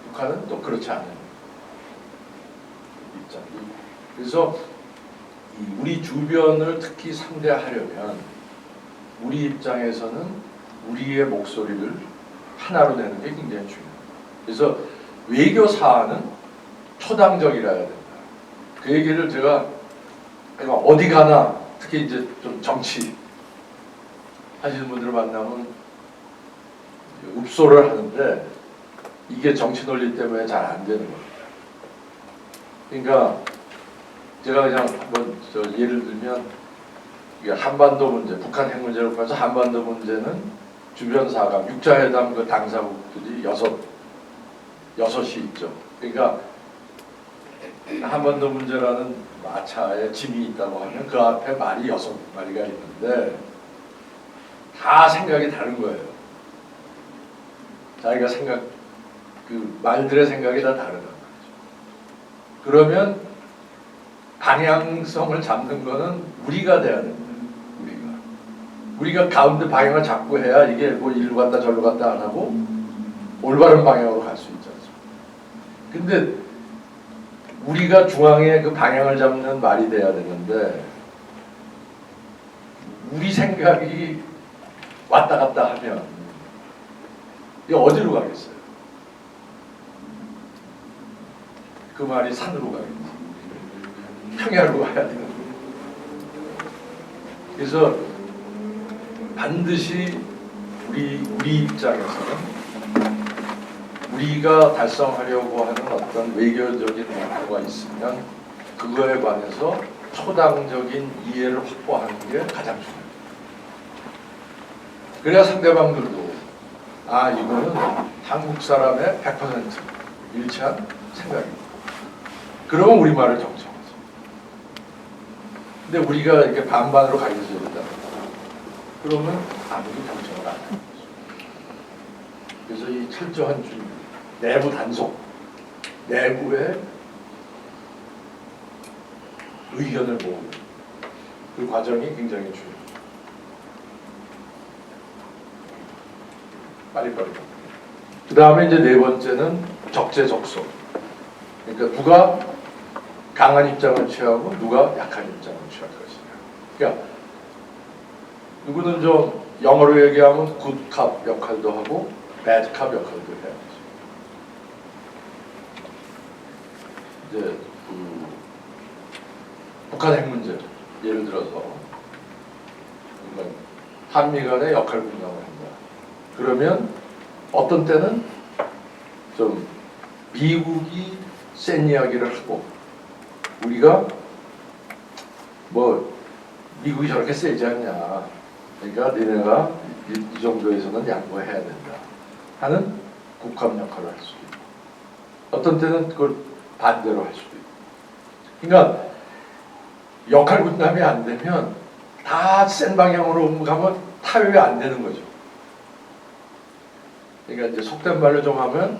S1: 북한은 또 그렇지 않은 입장. 그래서 우리 주변을 특히 상대하려면 우리 입장에서는 우리의 목소리를 하나로 내는 게 굉장히 중요해요. 그래서 외교 사안은 초당적이라야 된다. 그 얘기를 제가 어디 가나 특히 이제 좀 정치 하시는 분들을 만나면 읍소를 하는데 이게 정치 논리 때문에 잘 안 되는 겁니다. 그러니까 제가 그냥 한번 예를 들면 이게 한반도 문제, 북한 핵 문제를 봐서 한반도 문제는 주변 4강, 6자회담 그 당사국들이 여섯이 있죠. 그러니까 한반도 문제라는 마차에 짐이 있다고 하면 그 앞에 말이 6마리가 있는데 다 생각이 다른 거예요. 자기가 그 말들의 생각이 다 다르단 말이죠. 그러면 방향성을 잡는 거는 우리가 돼야 됩니다. 우리가 가운데 방향을 잡고 해야 이게 뭐 이리로 갔다 저리로 갔다 안 하고 올바른 방향으로 갈 수 있지 않습니까? 근데 우리가 중앙에 그 방향을 잡는 말이 돼야 되는데 우리 생각이 왔다 갔다 하면 이게 어디로 가겠어요? 그 말이 산으로 가겠지. 평야로 가야 되는 거예요. 그래서 반드시 우리 입장에서는 우리가 달성하려고 하는 어떤 외교적인 목표가 있으면 그거에 관해서 초당적인 이해를 확보하는 게 가장 중요해요. 그래야 상대방들도 이거는 한국 사람의 100% 일치한 생각입니다. 그러면 우리말을 경청하죠. 근데 우리가 이렇게 반반으로 갈려져 있다. 그러면 아무도 경청을 안 해요. 그래서 이 철저한 준비, 내부 단속, 내부의 의견을 모으는 그 과정이 굉장히 중요해요. 빨리빨리. 그 다음에 이제 네 번째는 적재적소. 그러니까 누가 강한 입장을 취하고 누가 약한 입장을 취할 것이냐. 그러니까 누구는 좀 영어로 얘기하면 굿캅 역할도 하고 배드캅 역할도 해야죠. 이제 북한 핵 문제 예를 들어서 한미 간의 역할 분담을 한다. 그러면 어떤 때는 좀 미국이 센 이야기를 하고 우리가 뭐 미국이 저렇게 세지 않냐. 그러니까 니네가 이 정도에서는 양보해야 된다 하는 국감 역할을 할 수도 있고 어떤 때는 그걸 반대로 할 수도 있고 그러니까 역할 분담이 안 되면 다 센 방향으로 가면 타협이 안 되는 거죠. 그러니까 이제 속된 말로 좀 하면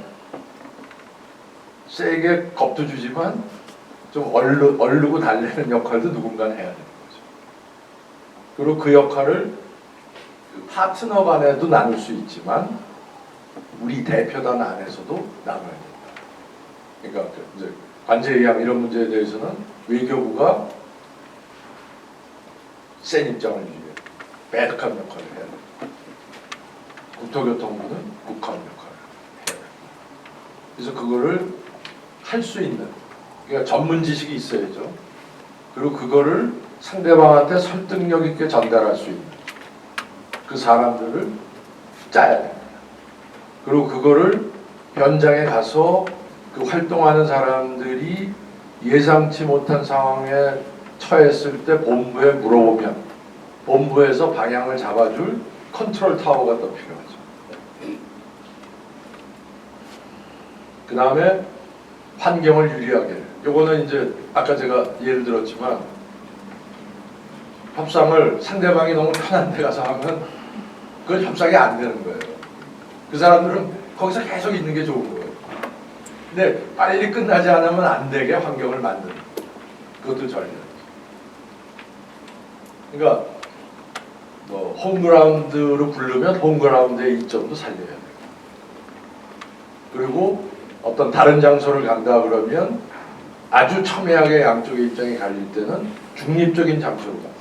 S1: 세게 겁도 주지만 좀 얼르고 달래는 역할도 누군가는 해야 되는 거죠. 그리고 그 역할을 파트너 간에도 나눌 수 있지만 우리 대표단 안에서도 나눠야 된다. 그러니까 이제 관제의항 이런 문제에 대해서는 외교부가 센 입장을 유지해 배드캅 역할을 해야 된다. 국토교통부는 국감 역할을 해야 된다. 그래서 그거를 할 수 있는 그러니까 전문 지식이 있어야죠. 그리고 그거를 상대방한테 설득력 있게 전달할 수 있는 그 사람들을 짜야 됩니다. 그리고 그거를 현장에 가서 그 활동하는 사람들이 예상치 못한 상황에 처했을 때 본부에 물어보면 본부에서 방향을 잡아줄 컨트롤 타워가 더 필요하죠. 그 다음에 환경을 유리하게. 요거는 이제 아까 제가 예를 들었지만 협상을 상대방이 너무 편한 데 가서 하면 그건 협상이 안 되는 거예요. 그 사람들은 거기서 계속 있는 게 좋은 거예요. 근데 빨리 끝나지 않으면 안 되게 환경을 만드는 그것도 전략. 그러니까 뭐 홈그라운드로 부르면 홈그라운드의 이점도 살려야 돼요. 그리고 어떤 다른 장소를 간다 그러면 아주 첨예하게 양쪽의 입장이 갈릴 때는 중립적인 장소로 가요.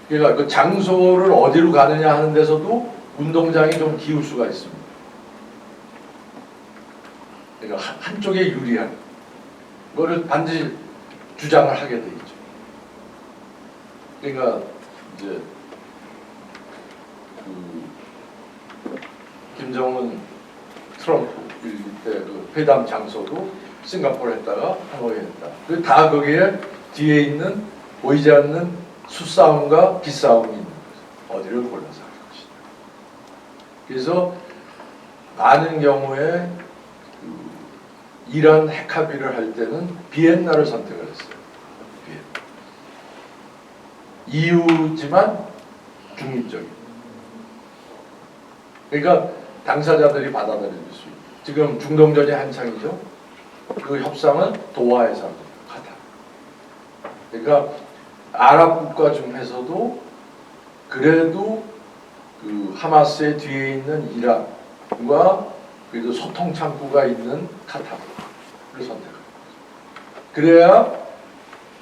S1: 그러니까 그 장소를 어디로 가느냐 하는 데서도 운동장이 좀 기울 수가 있습니다. 그러니까 한쪽에 유리한 거를 반드시 주장을 하게 돼 있죠. 그러니까 이제 김정은 트럼프 일기 때 그 회담 장소도 싱가포르 했다가 하노이 했다. 그 다 거기에 뒤에 있는 보이지 않는 수싸움과 기싸움이 있는 거죠. 어디를 골라서 할 것이냐. 그래서 많은 경우에 이란 핵 합의를 할 때는 비엔나를 선택을 했어요. 이유지만 중립적인. 그러니까 당사자들이 받아들일 수 있는. 지금 중동전이 한창이죠. 그 협상은 도하에서 합니다. 카타르. 그러니까 아랍 국가 중에서도 그래도 그 하마스의 뒤에 있는 이란과 그래도 소통 창구가 있는 카타르를 선택합니다. 그래야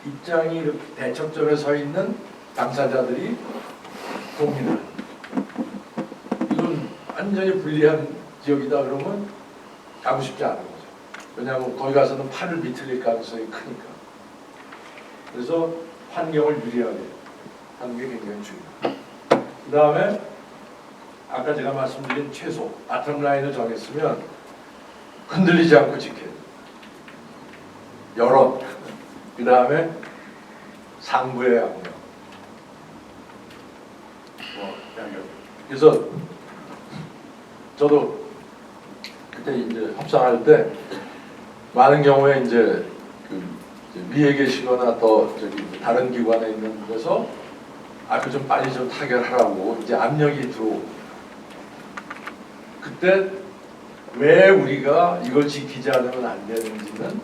S1: 입장이 이렇게 대척점에 서 있는 당사자들이 동의를 합니다. 이건 완전히 불리한 지역이다 그러면 가고 싶지 않은 거죠. 왜냐하면 거기 가서는 팔을 비틀릴 가능성이 크니까. 그래서 환경을 유리하게 하는 게 굉장히 중요해요. 그 다음에 아까 제가 말씀드린 최소 바텀 라인을 정했으면 흔들리지 않고 지켜야 돼요. 여론, 그 다음에 상부의 양력. 그래서 저도 그때 이제 협상할 때 많은 경우에 이제 그 미에 계시거나 더 저기 다른 기관에 있는 데서 그 좀 빨리 좀 타결하라고 이제 압력이 들어오고 그때 왜 우리가 이걸 지키지 않으면 안 되는지는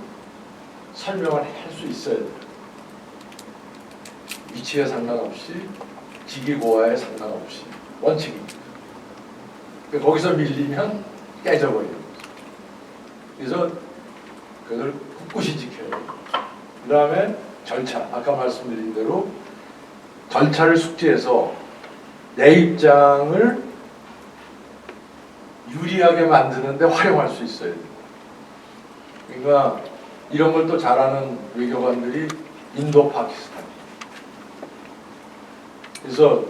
S1: 설명을 할 수 있어야 돼요. 위치에 상관없이 직위고하에 상관없이 원칙입니다. 거기서 밀리면 깨져버리는 거죠. 그래서 그걸 꿋꿋이 지켜야 돼요. 그 다음에 절차, 아까 말씀드린 대로 절차를 숙지해서 내 입장을 유리하게 만드는데 활용할 수 있어야 돼요. 그러니까 이런 걸 또 잘하는 외교관들이 인도, 파키스탄. 그래서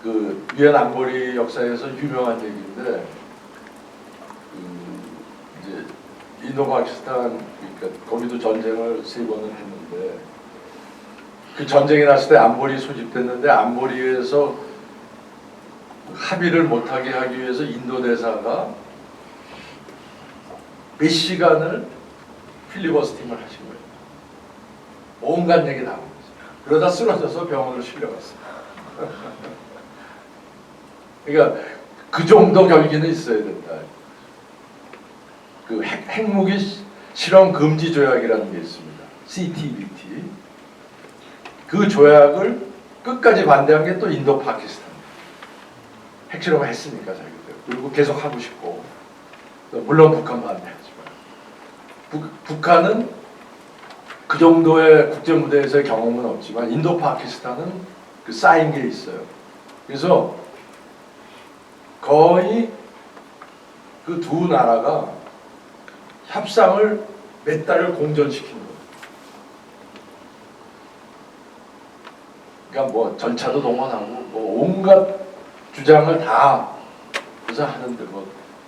S1: 그 유엔 안보리 역사에서 유명한 얘기인데 이제 인도, 파키스탄 그러니까 거기도 전쟁을 3번을 했는데 그 전쟁이 났을 때 안보리 소집됐는데 안보리에서 합의를 못하게 하기 위해서 인도 대사가 몇 시간을 필리버스팅을 하신 거예요. 온갖 얘기 다 하는 거죠. 그러다 쓰러져서 병원으로 실려갔어요. 그러니까 그 정도 결기는 있어야 된다. 그 핵무기 실험 금지 조약이라는 게 있습니다. CTBT. 그 조약을 끝까지 반대한 게 또 인도, 파키스탄. 핵실험을 했으니까 자기들. 그리고 계속 하고 싶고. 물론 북한 반대하지만. 북한은 그 정도의 국제무대에서의 경험은 없지만 인도, 파키스탄은 그 쌓인 게 있어요. 그래서 거의 그 두 나라가 협상을 몇 달을 공전시킨 거예요. 그러니까 뭐 절차도 동원하고 뭐 온갖 주장을 다 그래서 하는데 뭐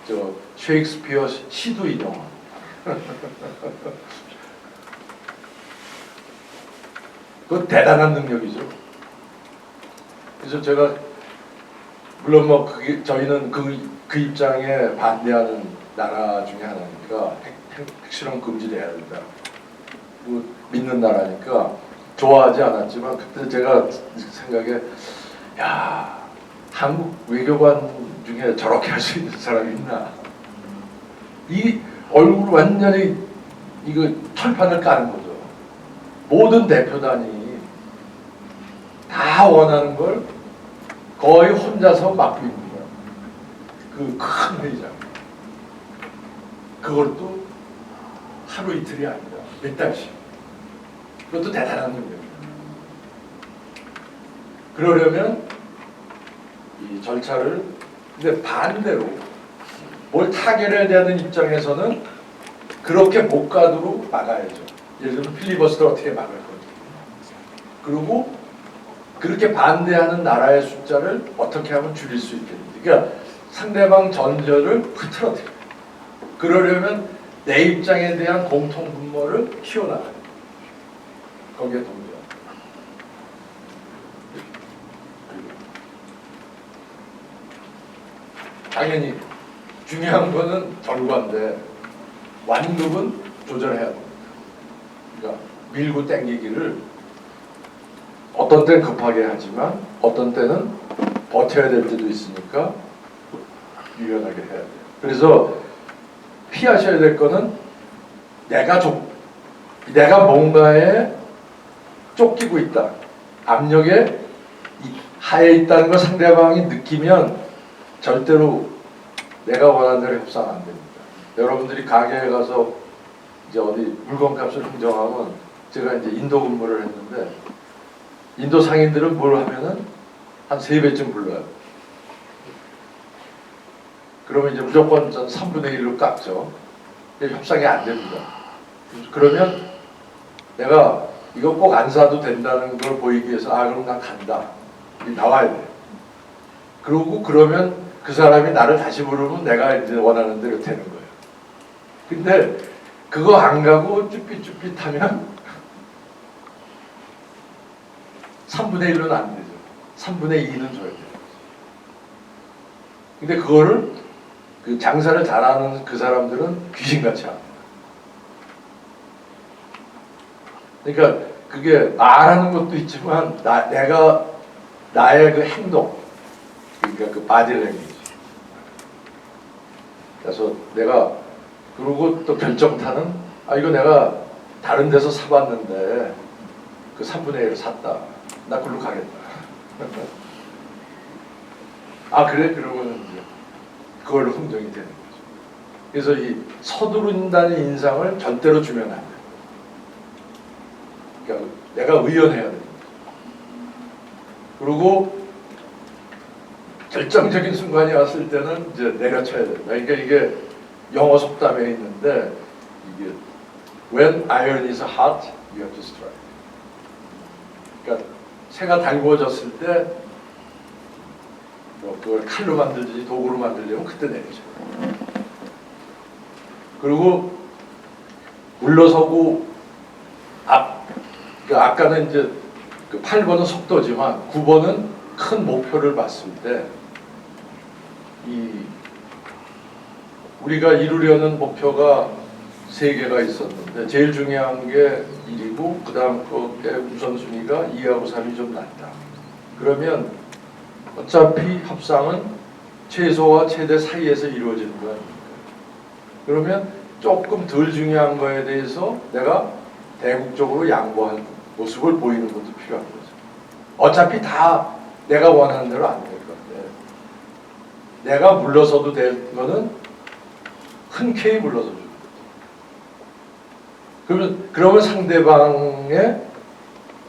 S1: 저 셰익스피어 시도 인용하고 그건 대단한 능력이죠. 그래서 제가 물론 뭐 그게 저희는 그 입장에 반대하는 나라 중에 하나니까 핵실험 금지돼야 된다. 뭐 믿는 나라니까 좋아하지 않았지만 그때 제가 생각에 야 한국 외교관 중에 저렇게 할 수 있는 사람이 있나? 이 얼굴 완전히 이거 철판을 까는 거죠. 모든 대표단이 다 원하는 걸 거의 혼자서 맡고 있는 거야. 그 큰 회의장. 그것도 하루 이틀이 아니라 몇 달씩. 그것도 대단한 능력이에요. 그러려면 이 절차를, 근데 반대로 뭘 타결해야 되는 입장에서는 그렇게 못 가도록 막아야죠. 예를 들면 필리버스터 어떻게 막을 건지. 그리고 그렇게 반대하는 나라의 숫자를 어떻게 하면 줄일 수 있겠는지. 그러니까 상대방 전제를 흐트러뜨려. 그러려면 내 입장에 대한 공통 분모를 키워나가요. 거기에 동의합니다. 당연히 중요한 거는 결과인데 완급은 조절해야 됩니다. 그러니까 밀고 당기기를 어떤 때는 급하게 하지만 어떤 때는 버텨야 될 때도 있으니까 유연하게 해야 돼요. 그래서 피하셔야 될 거는 내가 뭔가에 쫓기고 있다. 압력에 하에 있다는 걸 상대방이 느끼면 절대로 내가 원하는 대로 협상 안 됩니다. 여러분들이 가게에 가서 이제 어디 물건값을 흥정하면, 제가 이제 인도 근무를 했는데 인도 상인들은 뭘 하면은 한 3배쯤 불러요. 그러면 이제 무조건 전 3분의 1로 깎죠. 협상이 안 됩니다. 그러면 내가 이거 꼭 안 사도 된다는 걸 보이기 위해서 그럼 난 간다. 나와야 돼. 그러면 그 사람이 나를 다시 부르면 내가 이제 원하는 대로 되는 거예요. 근데 그거 안 가고 쭈삣쭈삣하면 3분의 1은 안 되죠. 3분의 2는 줘야 돼요. 근데 그거를 그 장사를 잘하는 그 사람들은 귀신같이 합니다. 그러니까 그게 말하는 것도 있지만 내가 나의 그 행동, 그러니까 그 바디 랭귀지. 그래서 내가 그러고 또 결정타는 이거 내가 다른 데서 사봤는데 그 3분의 1을 샀다. 나 그걸로 가겠다. 그래? 그러면 이제 그걸로 흥정이 되는 거죠. 그래서 이 서두른다는 인상을 절대로 주면 안 돼요. 그러니까 내가 의연해야 됩니다. 그리고 결정적인 순간이 왔을 때는 이제 내려쳐야 됩니다. 그러니까 이게 영어 속담에 있는데, 이게 When iron is hot, you have to strike. 그러니까 새가 달구어졌을 때 그걸 칼로 만들든지 도구로 만들려면 그때 내리죠. 그리고 물러서고 아까는 이제 그 8번은 속도지만 9번은 큰 목표를 봤을 때 우리가 이루려는 목표가 3개가 있었는데 제일 중요한 게 1이고 그 다음 거에 우선순위가 2하고 3이 좀 낮다. 그러면 어차피 협상은 최소와 최대 사이에서 이루어지는 거 아닙니까? 그러면 조금 덜 중요한 거에 대해서 내가 대국적으로 양보하는 모습을 보이는 것도 필요한 거죠. 어차피 다 내가 원하는 대로 안 될 건데 내가 물러서도 될 거는 흔쾌히 물러서 주는 거죠. 그러면 상대방의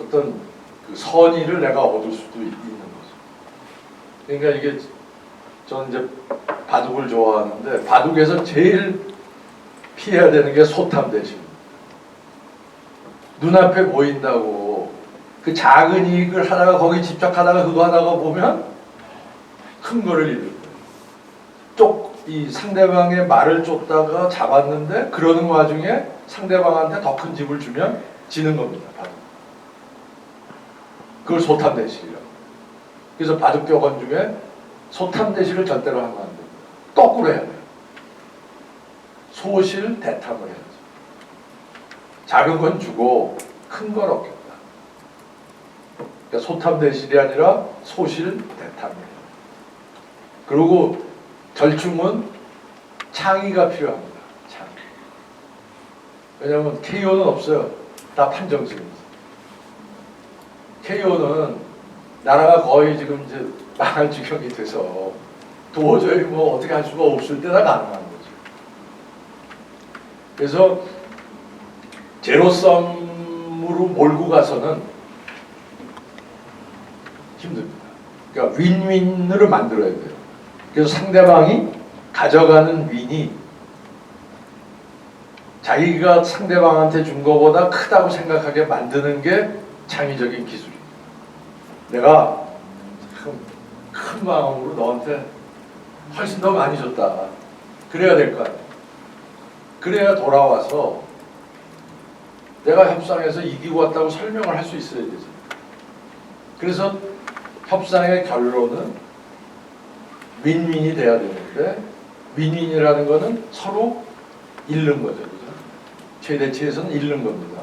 S1: 어떤 그 선의를 내가 얻을 수도 있는 거죠. 그러니까 이게 저는 이제 바둑을 좋아하는데 바둑에서 제일 피해야 되는 게 소탐 대신. 눈앞에 보인다고 그 작은 이익을 하다가 거기 집착하다가 그거 하다가 보면 큰 거를 잃을 거예요. 이 상대방의 말을 쫓다가 잡았는데 그러는 와중에 상대방한테 더 큰 집을 주면 지는 겁니다. 바둑. 그걸 소탐대실이라고. 그래서 바둑격언 중에 소탐대실을 절대로 하면 안 됩니다. 거꾸로 해야 돼요. 소실 대탐을 해야죠. 작은 건 주고 큰 건 얻겠다. 그러니까 소탐대실이 아니라 소실 대탐이에요. 그리고 절충은 창의가 필요합니다. 창의. 왜냐하면 KO는 없어요. 다 판정식입니다. KO는 나라가 거의 지금 이제 망할 지경이 돼서 도저히 뭐 어떻게 할 수가 없을 때나 가능한 거죠. 그래서 제로섬으로 몰고 가서는 힘듭니다. 그러니까 윈윈을 만들어야 돼요. 그래서 상대방이 가져가는 윈이 자기가 상대방한테 준 것보다 크다고 생각하게 만드는 게 창의적인 기술입니다. 내가 큰 마음으로 너한테 훨씬 더 많이 줬다. 그래야 될 거 아니야. 그래야 돌아와서 내가 협상에서 이기고 왔다고 설명을 할 수 있어야 되죠. 그래서 협상의 결론은 윈윈이 돼야 되는데 윈윈이라는 거는 서로 잃는 거죠. 그죠? 최대치에서는 잃는 겁니다.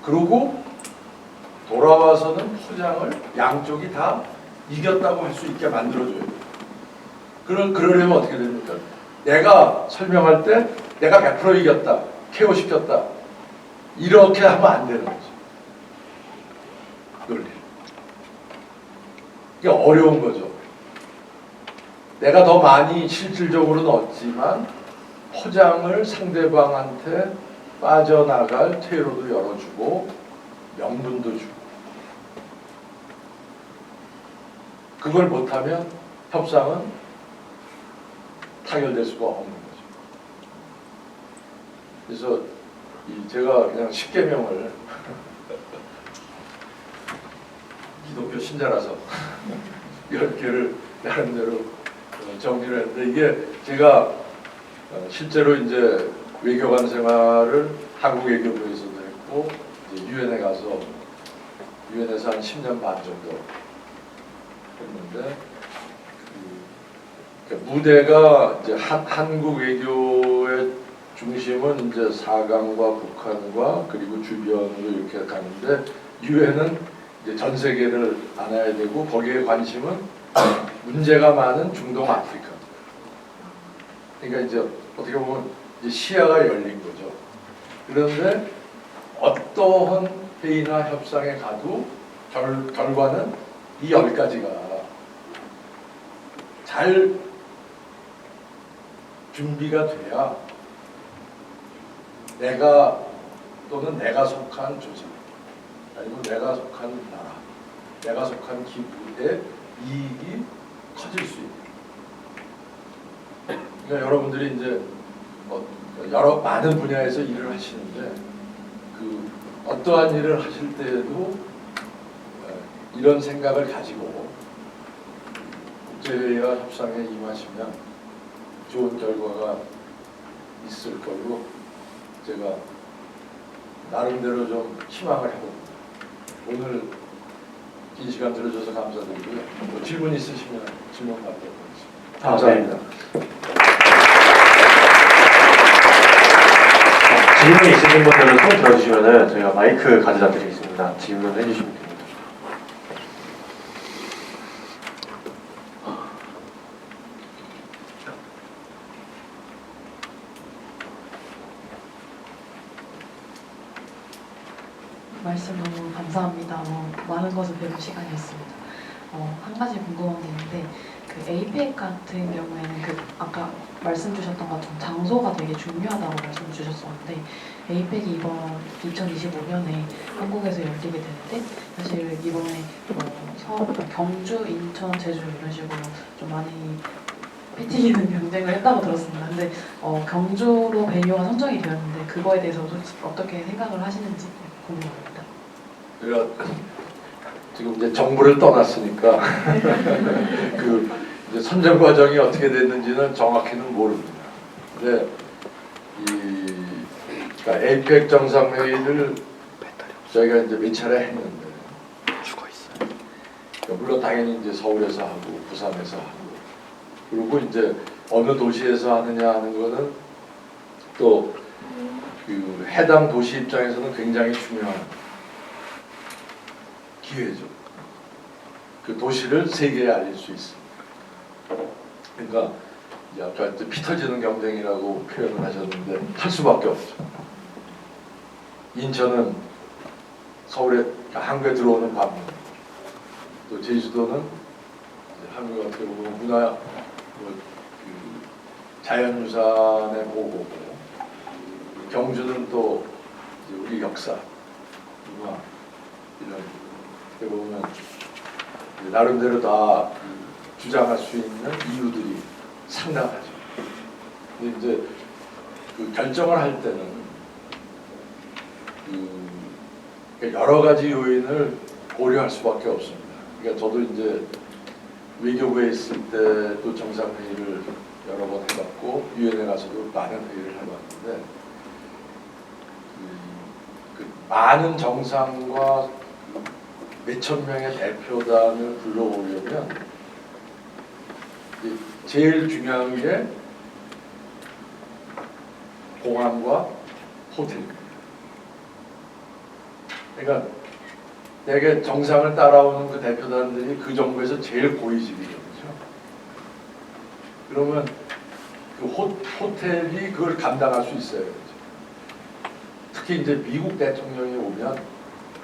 S1: 그리고 돌아와서는 포장을 양쪽이 다 이겼다고 할 수 있게 만들어줘야 돼요. 그러려면 어떻게 됩니까? 내가 설명할 때 내가 100% 이겼다, KO 시켰다 이렇게 하면 안 되는 거죠. 논리. 이게 어려운 거죠. 내가 더 많이 실질적으로는 얻지만 포장을 상대방한테 빠져나갈 퇴로도 열어주고 명분도 주고 그걸 못하면 협상은 타결될 수가 없는 거죠. 그래서 제가 그냥 10계명을 기독교 신자라서 10개를 나름대로 정리를 했는데 이게 제가 실제로 이제 외교관 생활을 한국 외교부에서도 했고 이제 유엔에 가서 유엔에서 한 10년 반 정도 했는데 그 무대가 이제 한국 외교의 중심은 이제 사강과 북한과 그리고 주변으로 이렇게 가는데 유엔은 이제 전 세계를 안아야 되고 거기에 관심은 문제가 많은 중동 아프리카. 그러니까 이제 어떻게 보면 이제 시야가 열린 거죠. 그런데 어떠한 회의나 협상에 가도 결과는 이 10가지가 잘 준비가 돼야 내가 또는 내가 속한 조직 아니면 내가 속한 나라, 내가 속한 기부의 이익이 커질 수 있는. 그러니까 여러분들이 이제 여러 많은 분야에서 일을 하시는데 그 어떠한 일을 하실 때에도 이런 생각을 가지고 국제회의와 협상에 임하시면 좋은 결과가 있을 걸로 제가 나름대로 좀 희망을 해봅니다. 오늘 긴 시간 들어줘서 감사드리고요. 뭐 질문 있으시면 질문 받도록 하겠습니다. 감사합니다.
S3: 질문이 있으신 분들은 손 들어주시면은 저희가 마이크 가져다 드리겠습니다. 질문해 주시면 됩니다.
S2: 말씀 너무 감사합니다. 많은 것을 배울 시간이었습니다. 한 가지 궁금한 게 있는데 그 에이펙 같은 경우에는 그 아까 말씀 주셨던 것처럼 장소가 되게 중요하다고 말씀 주셨었는데 에이펙이 이번 2025년에 한국에서 열리게 되는데 사실 이번에 경주, 인천, 제주 이런 식으로 좀 많이 피 튀기는 경쟁을 했다고 들었습니다. 근데 경주로 베뉴가 선정이 되었는데 그거에 대해서 어떻게 생각을 하시는지 궁금합니다.
S1: 제가 지금 이제 정부를 떠났으니까 그 이제 선정 과정이 어떻게 됐는지는 정확히는 모릅니다. 근데 그러니까 에이펙 정상회의를 저희가 이제 몇 차례 했는데 죽어 있어요. 그러니까 물론 당연히 이제 서울에서 하고 부산에서 하고 그리고 이제 어느 도시에서 하느냐 하는 거는 또 그 해당 도시 입장에서는 굉장히 중요한 기회죠. 그 도시를 세계에 알릴 수 있습니다. 그러니까 이제 아까 이제 피 터지는 경쟁이라고 표현을 하셨는데 할 수밖에 없죠. 인천은 서울에 한국에 들어오는 밥, 또 제주도는 이제 한국 어떻게 보면 문화, 그 자연유산의 보호고, 경주는 또 이제 우리 역사, 문화 이런 어떻게 보면 나름대로 다 주장할 수 있는 이유들이 상당하죠. 근데 이제 그 결정을 할 때는 여러 가지 요인을 고려할 수밖에 없습니다. 그러니까 저도 이제 외교부에 있을 때도 정상회의를 여러 번 해봤고 유엔에 가서도 많은 회의를 해봤는데 그 많은 정상과 몇천 명의 대표단을 불러오려면 제일 중요한 게 공항과 호텔입니다. 그러니까 대개 정상을 따라오는 그 대표단들이 그 정부에서 제일 고위직이거든요. 그러면 그 호텔이 그걸 감당할 수 있어야 되죠. 특히 이제 미국 대통령이 오면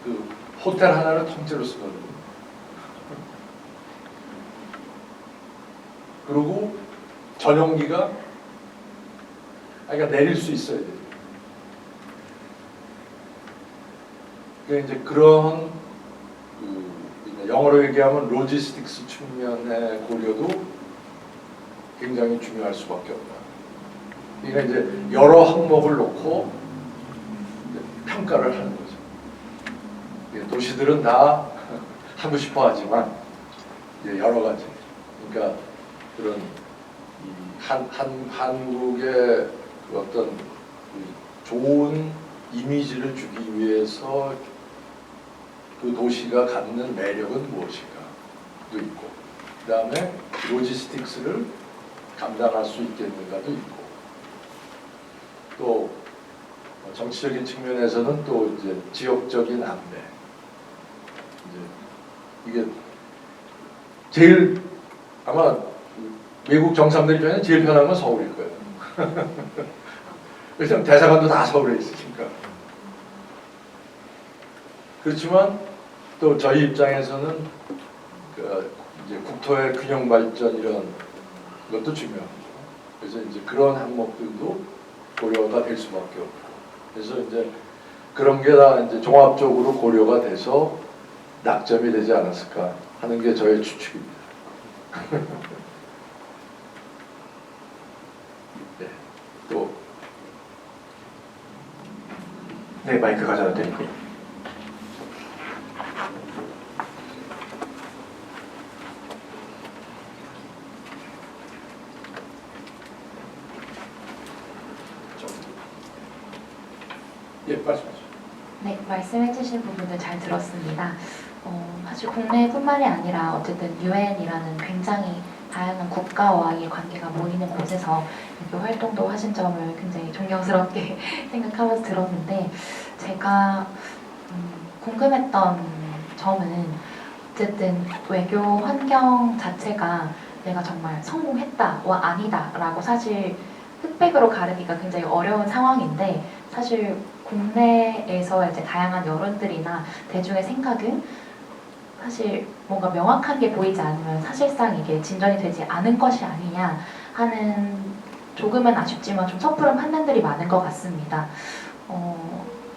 S1: 그 호텔 하나를 통째로 쓰거든요. 그리고 전용기가 그러니까 내릴 수 있어야 돼요. 그러니까 이제 그런 영어로 얘기하면 로지스틱스 측면의 고려도 굉장히 중요할 수밖에 없다. 그러니까 이제 여러 항목을 놓고 평가를 하는 거죠. 도시들은 다 하고 싶어 하지만 여러 가지. 그러니까 그런 한국의 어떤 좋은 이미지를 주기 위해서 그 도시가 갖는 매력은 무엇인가도 있고, 그 다음에 로지스틱스를 감당할 수 있겠는가도 있고, 또 정치적인 측면에서는 또 이제 지역적인 안배. 이제 이게 제일 아마 외국 정상들 입장에는 제일 편한 건 서울일 거예요. 그래서 대사관도 다 서울에 있으니까. 그렇지만 또 저희 입장에서는 그 이제 국토의 균형 발전 이런 것도 중요하죠. 그래서 이제 그런 항목들도 고려가 될 수밖에 없고. 그래서 이제 그런 게 다 이제 종합적으로 고려가 돼서 낙점이 되지 않았을까 하는 게 저의 추측입니다. 네, 또
S3: 네, 마이크 가져다 드릴게요.
S1: 예, 말씀하세요.
S4: 네, 말씀해주신 부분들 잘 들었습니다. 사실 국내뿐만이 아니라 어쨌든 유엔이라는 굉장히 다양한 국가와의 관계가 모이는 곳에서 외교 활동도 하신 점을 굉장히 존경스럽게 생각하면서 들었는데 제가 궁금했던 점은 어쨌든 외교 환경 자체가 내가 정말 성공했다와 아니다라고 사실 흑백으로 가르기가 굉장히 어려운 상황인데 사실 국내에서 이제 다양한 여론들이나 대중의 생각은 사실 뭔가 명확한 게 보이지 않으면 사실상 이게 진전이 되지 않은 것이 아니냐 하는 조금은 아쉽지만 좀 섣부른 판단들이 많은 것 같습니다.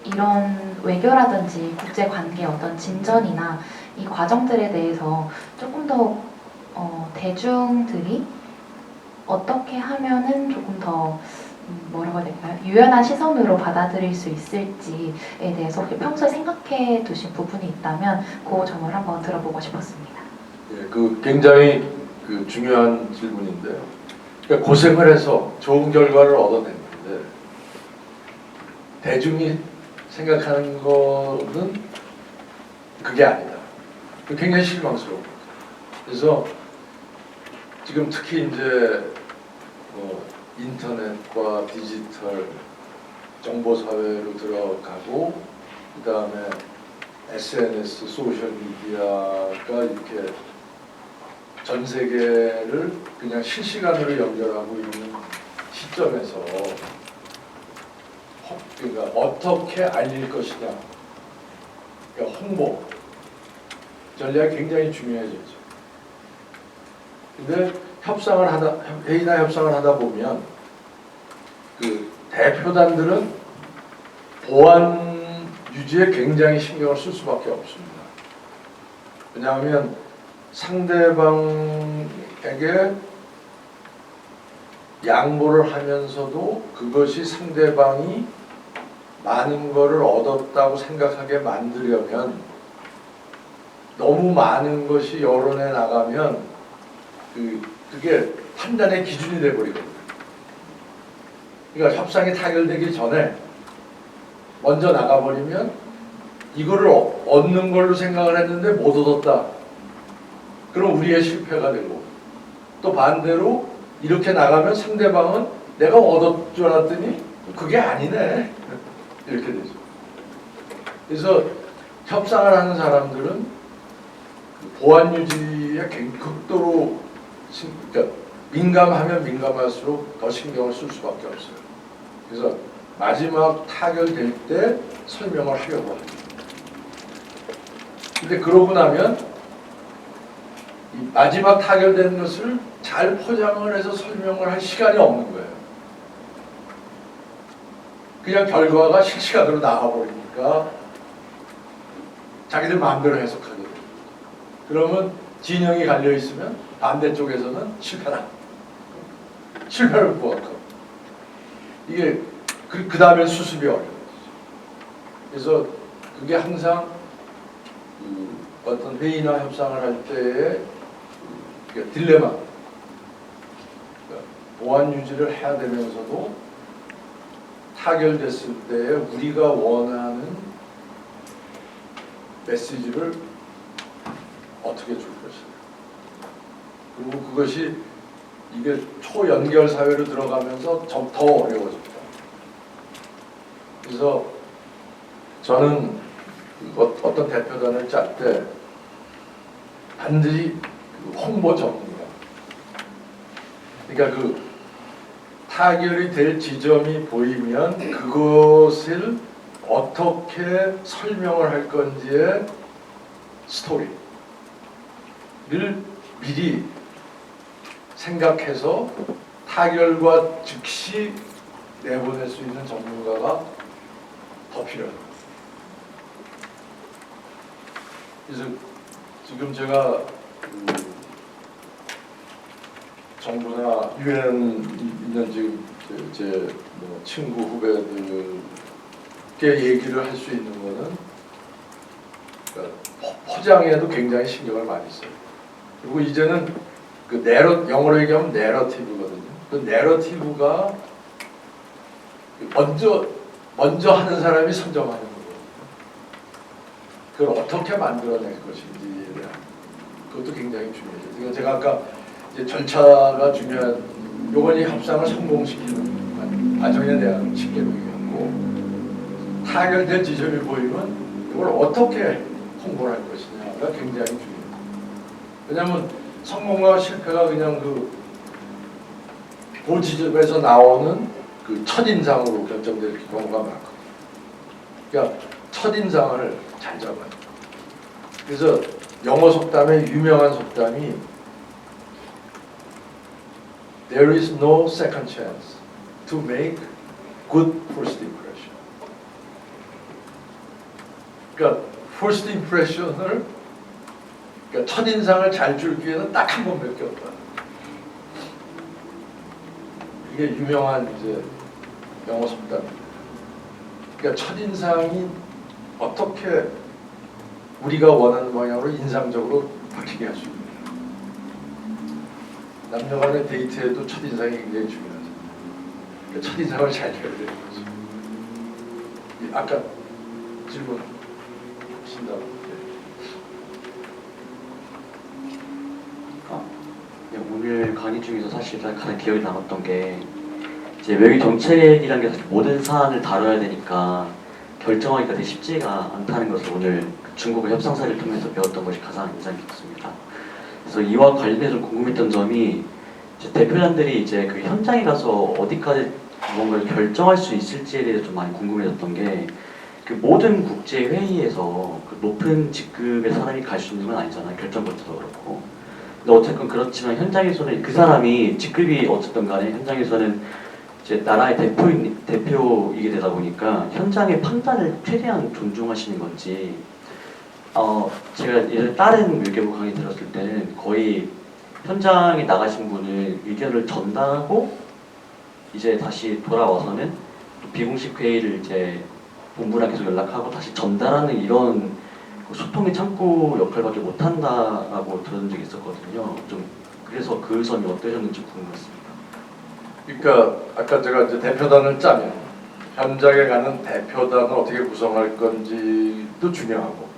S4: 이런 외교라든지 국제관계 어떤 진전이나 이 과정들에 대해서 조금 더 대중들이 어떻게 하면은 조금 더 뭐라고 해야 될까요? 유연한 시선으로 받아들일 수 있을지에 대해서 평소에 생각해 두신 부분이 있다면 그 점을 한번 들어보고 싶었습니다.
S1: 예, 그 굉장히 그 중요한 질문인데요. 그러니까 고생을 해서 좋은 결과를 얻어냈는데 대중이 생각하는 거는 그게 아니다. 굉장히 실망스러워. 그래서 지금 특히 이제 인터넷과 디지털 정보 사회로 들어가고 그 다음에 SNS 소셜 미디어가 이렇게 전 세계를 그냥 실시간으로 연결하고 있는 시점에서 그러니까 어떻게 알릴 것이냐, 그러니까 홍보 전략이 굉장히 중요해졌죠. 근데 회의나 협상을 하다 보면 그 대표단들은 보안 유지에 굉장히 신경을 쓸 수밖에 없습니다. 왜냐하면 상대방에게 양보를 하면서도 그것이 상대방이 많은 것을 얻었다고 생각하게 만들려면 너무 많은 것이 여론에 나가면 그게 판단의 기준이 돼버리거든요. 그러니까 협상이 타결되기 전에 먼저 나가버리면 이거를 얻는 걸로 생각을 했는데 못 얻었다. 그럼 우리의 실패가 되고, 또 반대로 이렇게 나가면 상대방은 내가 얻을 줄 알았더니 그게 아니네. 이렇게 되죠. 그래서 협상을 하는 사람들은 보안 유지에 극도로 그러니까 민감하면 민감할수록 더 신경을 쓸 수밖에 없어요. 그래서 마지막 타결될 때 설명을 하려고 하죠. 근데 그러고 나면 이 마지막 타결된 것을 잘 포장을 해서 설명을 할 시간이 없는 거예요. 그냥 결과가 실시간으로 나와버리니까 자기들 마음대로 해석하게 돼요. 그러면 진영이 갈려있으면 반대쪽에서는 실패를 부각하고 이게 그 다음에 수습이 어려워요. 그래서 그게 항상 어떤 회의나 협상을 할 때의 딜레마, 보안 유지를 해야 되면서도 타결됐을 때 우리가 원하는 메시지를 어떻게 줄 것이냐. 그리고 그것이 이게 초연결 사회로 들어가면서 더 어려워집니다. 그래서 저는 어떤 대표단을 짤 때 반드시 홍보 전문가, 그러니까 그 타결이 될 지점이 보이면 그것을 어떻게 설명을 할 건지의 스토리를 미리 생각해서 타결과 즉시 내보낼 수 있는 전문가가 더 필요합니다. 그래서 지금 제가 정부나 유엔 있는 지금 제 친구 후배들께 얘기를 할 수 있는 거는 그러니까 포장에도 굉장히 신경을 많이 써요. 그리고 이제는 그 영어로 얘기하면 내러티브거든요. 그 내러티브가 먼저 하는 사람이 선점하는 거거든요. 그걸 어떻게 만들어낼 것인지에 대한 그것도 굉장히 중요해요. 그러니까 제가 아까 이제 절차가 중요한 요번이 협상을 성공시키는 과정에 대한 쉽게 얘기했고, 타결된 지점이 보이면 이걸 어떻게 홍보를 할 것이냐가 굉장히 중요해요. 왜냐하면 성공과 실패가 그냥 그 지점에서 나오는 그 첫인상으로 결정될 경우가 많거든요. 그러니까 첫인상을 잘 잡아요. 그래서 영어 속담에 유명한 속담이 There is no second chance to make good first impression. 그러니까 first impression을 그러니까 첫인상을 잘 줄 기회는 딱 한 번밖에 없다. 이게 유명한 이제 영어 속담입니다. 그러니까 첫인상이 어떻게 우리가 원하는 방향으로 인상적으로 바뀌게 할 수 있느냐. 남녀 간의 데이트에도 첫인상이 굉장히 중요하죠. 그러니까 첫인상을 잘 줘야 되는 거죠. 아까 질문 하신다고.
S5: 오늘 강의 중에서 사실 가장 기억에 남았던 게 이제 외교 정책이라는 게 사실 모든 사안을 다뤄야 되니까 결정하기가 되게 쉽지가 않다는 것을 오늘 중국의 협상 사례를 통해서 배웠던 것이 가장 인상 깊었습니다. 그래서 이와 관련해서 궁금했던 점이 이제 대표단들이 이제 그 현장에 가서 어디까지 뭔가를 결정할 수 있을지에 대해서 좀 많이 궁금해졌던 게 그 모든 국제 회의에서 그 높은 직급의 사람이 갈 수 있는 건 아니잖아요. 결정부터도 그렇고. 근데 어쨌건 그렇지만 현장에서는 그 사람이 직급이 어쨌든 간에 현장에서는 이제 나라의 대표이게 되다 보니까 현장의 판단을 최대한 존중하시는 건지 제가 예전에 다른 외교부 강의 들었을 때는 거의 현장에 나가신 분은 의견을 전달하고 이제 다시 돌아와서는 또 비공식 회의를 이제 본부랑 계속 연락하고 다시 전달하는 이런 소통의 창구 역할밖에 못한다라고 들은 적이 있었거든요. 좀 그래서 그 점이 어떠셨는지 궁금했습니다.
S1: 그러니까 아까 제가 이제 대표단을 짜면 현장에 가는 대표단을 어떻게 구성할 건지도 중요하고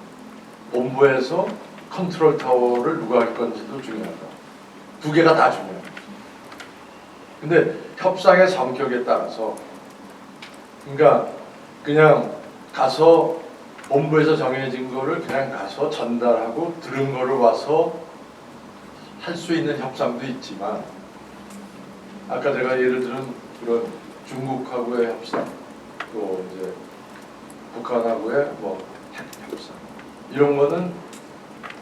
S1: 본부에서 컨트롤 타워를 누가 할 건지도 중요하다. 두 개가 다 중요합니다. 근데 협상의 성격에 따라서 그러니까 그냥 가서 본부에서 정해진 거를 그냥 가서 전달하고 들은 거를 와서 할 수 있는 협상도 있지만 아까 제가 예를 들은 그런 중국하고의 협상 또 이제 북한하고의 뭐 핵 협상 이런 거는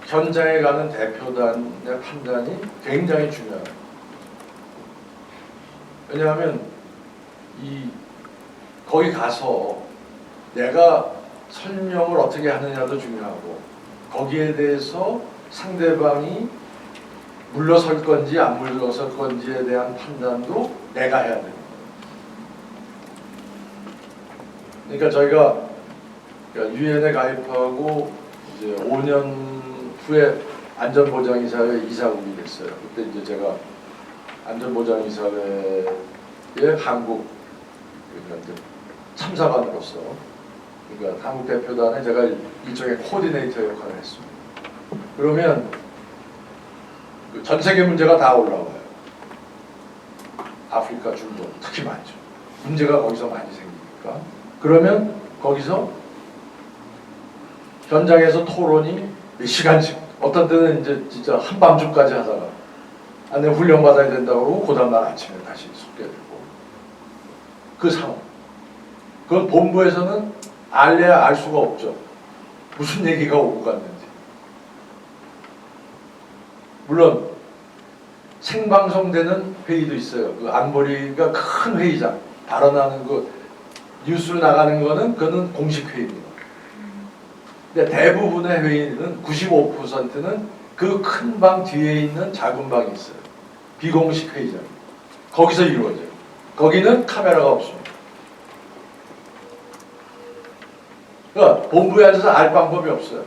S1: 현장에 가는 대표단의 판단이 굉장히 중요해요. 왜냐하면 거기 가서 내가 설명을 어떻게 하느냐도 중요하고 거기에 대해서 상대방이 물러설 건지 안 물러설 건지에 대한 판단도 내가 해야 됩니다. 그러니까 저희가 유엔에 가입하고 이제 5년 후에 안전보장이사회 이사국이 됐어요. 그때 이제 제가 안전보장이사회의 한국 참사관으로서 그러니까 한국 대표단에 제가 일종의 코디네이터 역할을 했습니다. 그러면 전 세계 문제가 다 올라와요. 아프리카, 중동 특히 많죠. 문제가 거기서 많이 생기니까. 그러면 거기서 현장에서 토론이 몇 시간씩 어떤 때는 이제 진짜 한밤중까지 하다가 안에 훈련 받아야 된다고 그러고 그 다음날 아침에 다시 숙게 되고 그 상황. 그건 본부에서는 알래야 알 수가 없죠. 무슨 얘기가 오고 갔는지. 물론 생방송되는 회의도 있어요. 그 안보리가 큰 회의장 발언하는 그 뉴스로 나가는 거는 그거는 공식 회의입니다. 근데 대부분의 회의는 95%는 그 큰 방 뒤에 있는 작은 방이 있어요. 비공식 회의장. 거기서 이루어져요. 거기는 카메라가 없습니다. 그러니까 본부에 앉아서 알 방법이 없어요.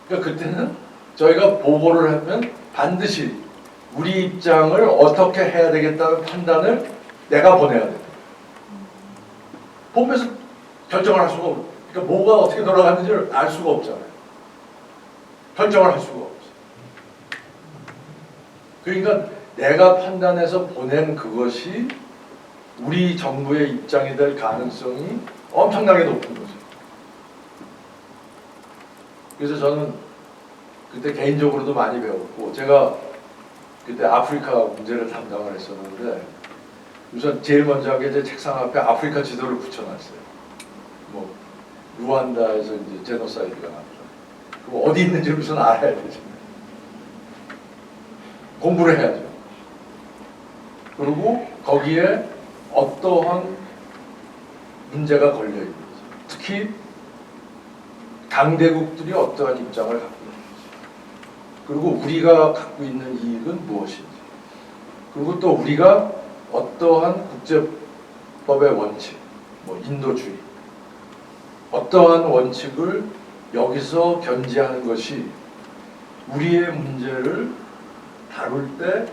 S1: 그러니까 그때는 저희가 보고를 하면 반드시 우리 입장을 어떻게 해야 되겠다는 판단을 내가 보내야 돼요. 본부에서 결정을 할 수가 없어요. 그러니까 뭐가 어떻게 돌아가는지를 알 수가 없잖아요. 결정을 할 수가 없어요. 그러니까 내가 판단해서 보낸 그것이 우리 정부의 입장이 될 가능성이 엄청나게 높은 거죠. 그래서 저는 그때 개인적으로도 많이 배웠고 제가 그때 아프리카 문제를 담당을 했었는데 우선 제일 먼저 한 게 제 책상 앞에 아프리카 지도를 붙여놨어요. 뭐 루안다에서 이제 제노사이드가 나왔죠. 그럼 어디 있는지 우선 알아야 되죠. 공부를 해야죠. 그리고 거기에 어떠한 문제가 걸려 있는지, 특히 강대국들이 어떠한 입장을 갖고 있는지, 그리고 우리가 갖고 있는 이익은 무엇인지, 그리고 또 우리가 어떠한 국제법의 원칙, 뭐 인도주의, 어떠한 원칙을 여기서 견지하는 것이 우리의 문제를 다룰 때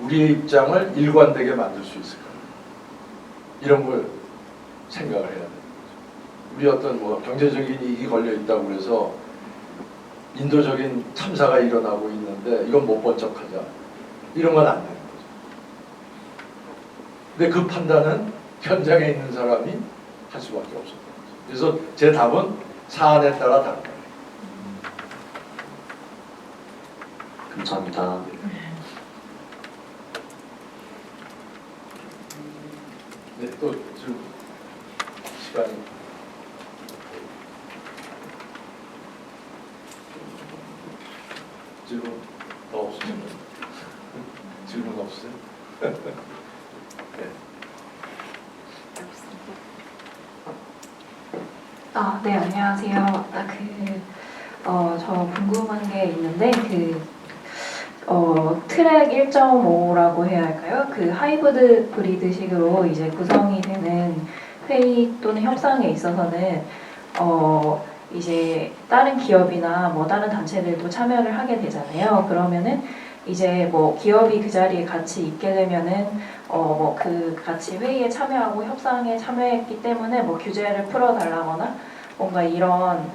S1: 우리의 입장을 일관되게 만들 수 있을까? 이런 걸 생각을 해야 됩니다. 우리 어떤 뭐 경제적인 이익이 걸려 있다고 해서 인도적인 참사가 일어나고 있는데 이건 못 본 척하자. 이런 건 안 되는 거죠. 근데 그 판단은 현장에 있는 사람이 할 수밖에 없었던 거죠. 그래서 제 답은 사안에 따라 다릅니다.
S5: 감사합니다.
S1: 네, 또 좀 시간이 질문 더 없으시면 질문 없으세요? 네.
S6: 네, 안녕하세요. 저 궁금한 게 있는데, 트랙 1.5라고 해야 할까요? 그 하이브리드식으로 이제 구성이 되는 회의 또는 협상에 있어서는, 이제 다른 기업이나 뭐 다른 단체들도 참여를 하게 되잖아요. 그러면은 이제 뭐 기업이 그 자리에 같이 있게 되면은 뭐 그 같이 회의에 참여하고 협상에 참여했기 때문에 뭐 규제를 풀어달라거나 뭔가 이런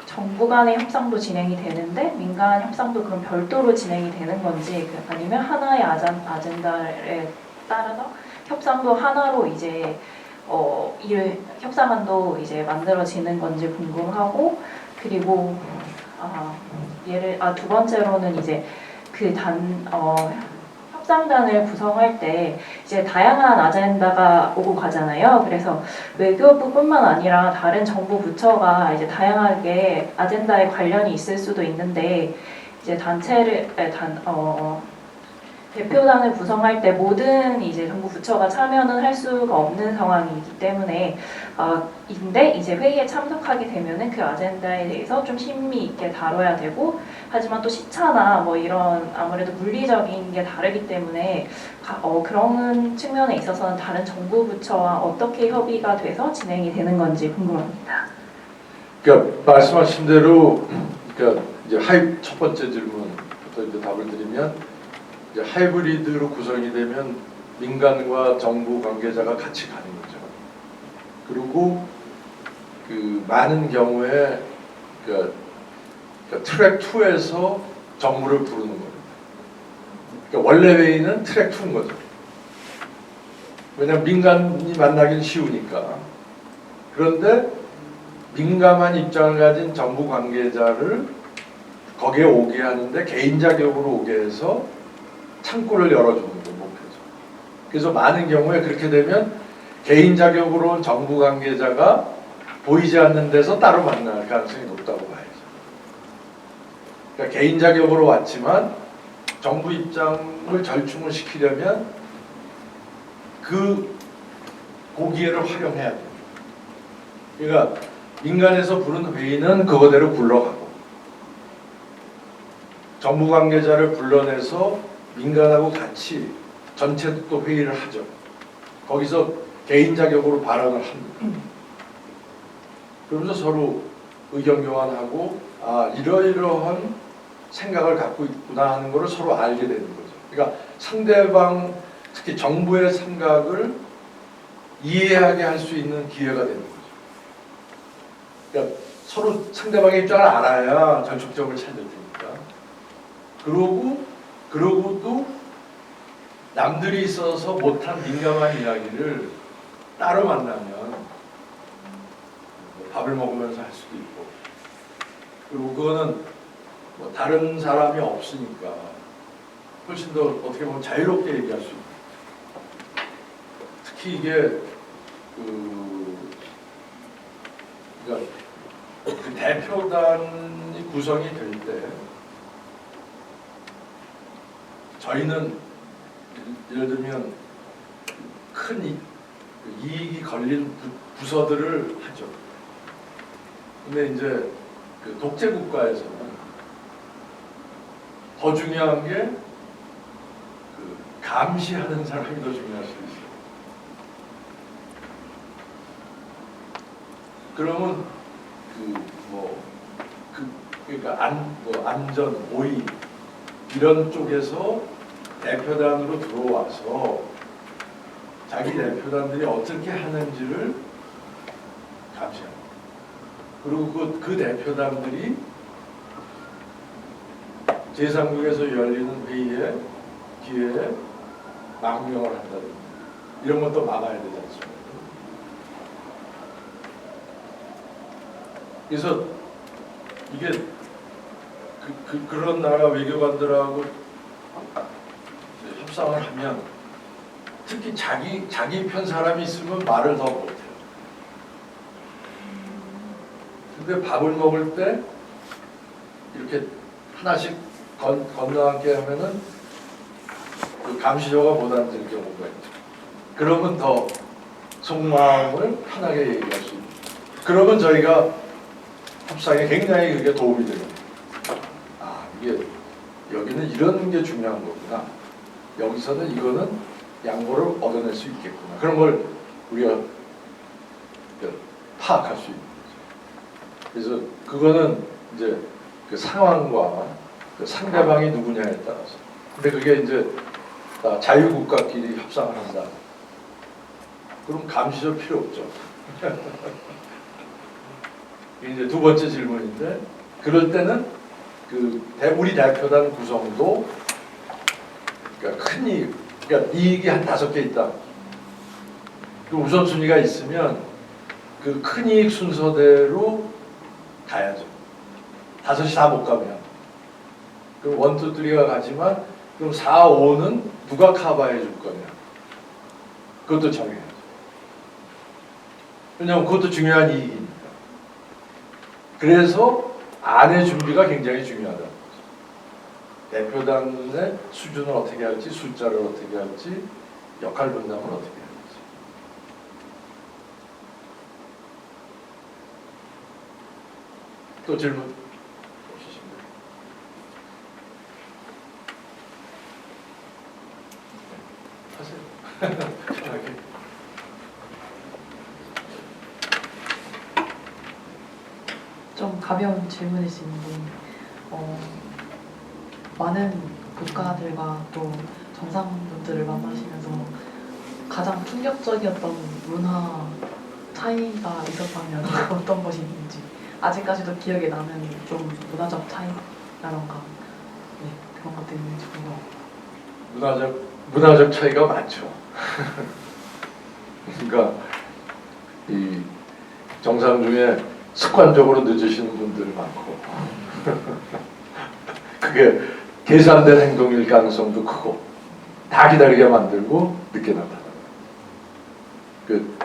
S6: 정부 간의 협상도 진행이 되는데 민간 협상도 그럼 별도로 진행이 되는 건지 아니면 하나의 아젠다에 따라서 협상도 하나로 이제 이 협상안도 이제 만들어지는 건지 궁금하고 그리고 두 번째로는 이제 협상단을 구성할 때 이제 다양한 아젠다가 오고 가잖아요. 그래서 외교부뿐만 아니라 다른 정부 부처가 이제 다양하게 아젠다에 관련이 있을 수도 있는데 이제 대표단을 구성할 때 모든 이제 정부 부처가 참여는 할 수가 없는 상황이기 때문에 근데 이제 회의에 참석하게 되면은 그 아젠다에 대해서 좀 심미 있게 다뤄야 되고 하지만 또 시차나 뭐 이런 아무래도 물리적인 게 다르기 때문에 그런 측면에 있어서는 다른 정부 부처와 어떻게 협의가 돼서 진행이 되는 건지 궁금합니다.
S1: 그러니까 말씀하신 대로 그러니까 이제 첫 번째 질문부터 이제 답을 드리면 이제 하이브리드로 구성이 되면 민간과 정부 관계자가 같이 가는 거죠. 그리고 그 많은 경우에 그러니까 트랙 2에서 정부를 부르는 겁니다. 그러니까 원래 회의는 트랙 2인 거죠. 왜냐하면 민간이 만나긴 쉬우니까. 그런데 민감한 입장을 가진 정부 관계자를 거기에 오게 하는데 개인 자격으로 오게 해서 창구를 열어주는 게 목표죠. 그래서 많은 경우에 그렇게 되면 개인 자격으로 온 정부 관계자가 보이지 않는 데서 따로 만날 가능성이 높다고 봐야죠. 그러니까 개인 자격으로 왔지만 정부 입장을 절충을 시키려면 그 고기회를 활용해야 돼요. 그러니까 민간에서 부른 회의는 그거대로 굴러가고 정부 관계자를 불러내서 민간하고 같이 전체 또 회의를 하죠. 거기서 개인 자격으로 발언을 합니다. 그러면서 서로 의견 교환하고 이러이러한 생각을 갖고 있구나 하는 것을 서로 알게 되는 거죠. 그러니까 상대방 특히 정부의 생각을 이해하게 할 수 있는 기회가 되는 거죠. 그러니까 서로 상대방의 입장을 알아야 절충점을 찾을 테니까. 그러고도 남들이 있어서 못한 민감한 이야기를 따로 만나면 밥을 먹으면서 할 수도 있고 그리고 그거는 뭐 다른 사람이 없으니까 훨씬 더 어떻게 보면 자유롭게 얘기할 수 있고 특히 이게 그러니까 그 대표단이 구성이 될 때 저희는 예를 들면 큰 이익이 걸린 부서들을 하죠. 근데 이제 그 독재 국가에서는 더 중요한 게 그 감시하는 사람이 더 중요할 수 있어요. 그러면 그러니까 안전, 보위 이런 쪽에서 대표단으로 들어와서 자기 대표단들이 어떻게 하는지를 감시합니다. 그리고 그 대표단들이 제3국에서 열리는 회의에 기회에 망명을 한다든지 이런 것도 막아야 되지 않습니까? 그래서 이게 그런 나라 외교관들하고 협상을 하면 특히 자기 편 사람이 있으면 말을 더 못해요. 근데 밥을 먹을 때 이렇게 하나씩 건너앉게 하면은 그 감시조가 못 앉을 경우가 있죠. 그러면 더 속마음을 편하게 얘기할 수 있는. 그러면 저희가 협상에 굉장히 그게 도움이 됩니다. 아, 이게 여기는 이런 게 중요한 거구나. 여기서는 이거는 양보를 얻어낼 수 있겠구나. 그런 걸 우리가 파악할 수 있는 거죠. 그래서 그거는 이제 그 상황과 그 상대방이 누구냐에 따라서. 근데 그게 이제 자유국가끼리 협상을 한다. 그럼 감시조 필요 없죠. 이제 두 번째 질문인데, 그럴 때는 그 우리 대표단 구성도 그러니까 큰 이익, 그러니까 이익이 한 5개 있다. 그 우선순위가 있으면 그 큰 이익 순서대로 가야죠. 5이 다 못 가면. 그럼 1, 2, 3가 가지만 그럼 4, 5는 누가 커버해 줄 거냐. 그것도 정해야죠. 왜냐하면 그것도 중요한 이익이니까. 그래서 안의 준비가 굉장히 중요하다. 대표단의 수준을 어떻게 할지, 숫자를 어떻게 할지, 역할 분담을 어떻게 할지. 또 질문 없으신가요? 하세요. 편하게.
S2: 좀 가벼운 질문일 수 있는데 많은 국가들과 또 정상분들을 만나시면서 가장 충격적이었던 문화 차이가 있었다면 어떤 것이 있는지, 아직까지도 기억에 나는 좀 문화적 차이라던가 그런 것들이 있는지 궁금합니다.
S1: 문화적 차이가 많죠. 그러니까 이 정상 중에 습관적으로 늦으시는 분들이 많고 그게 계산된 행동일 가능성도 크고 다 기다리게 만들고 늦게 나타나요. 그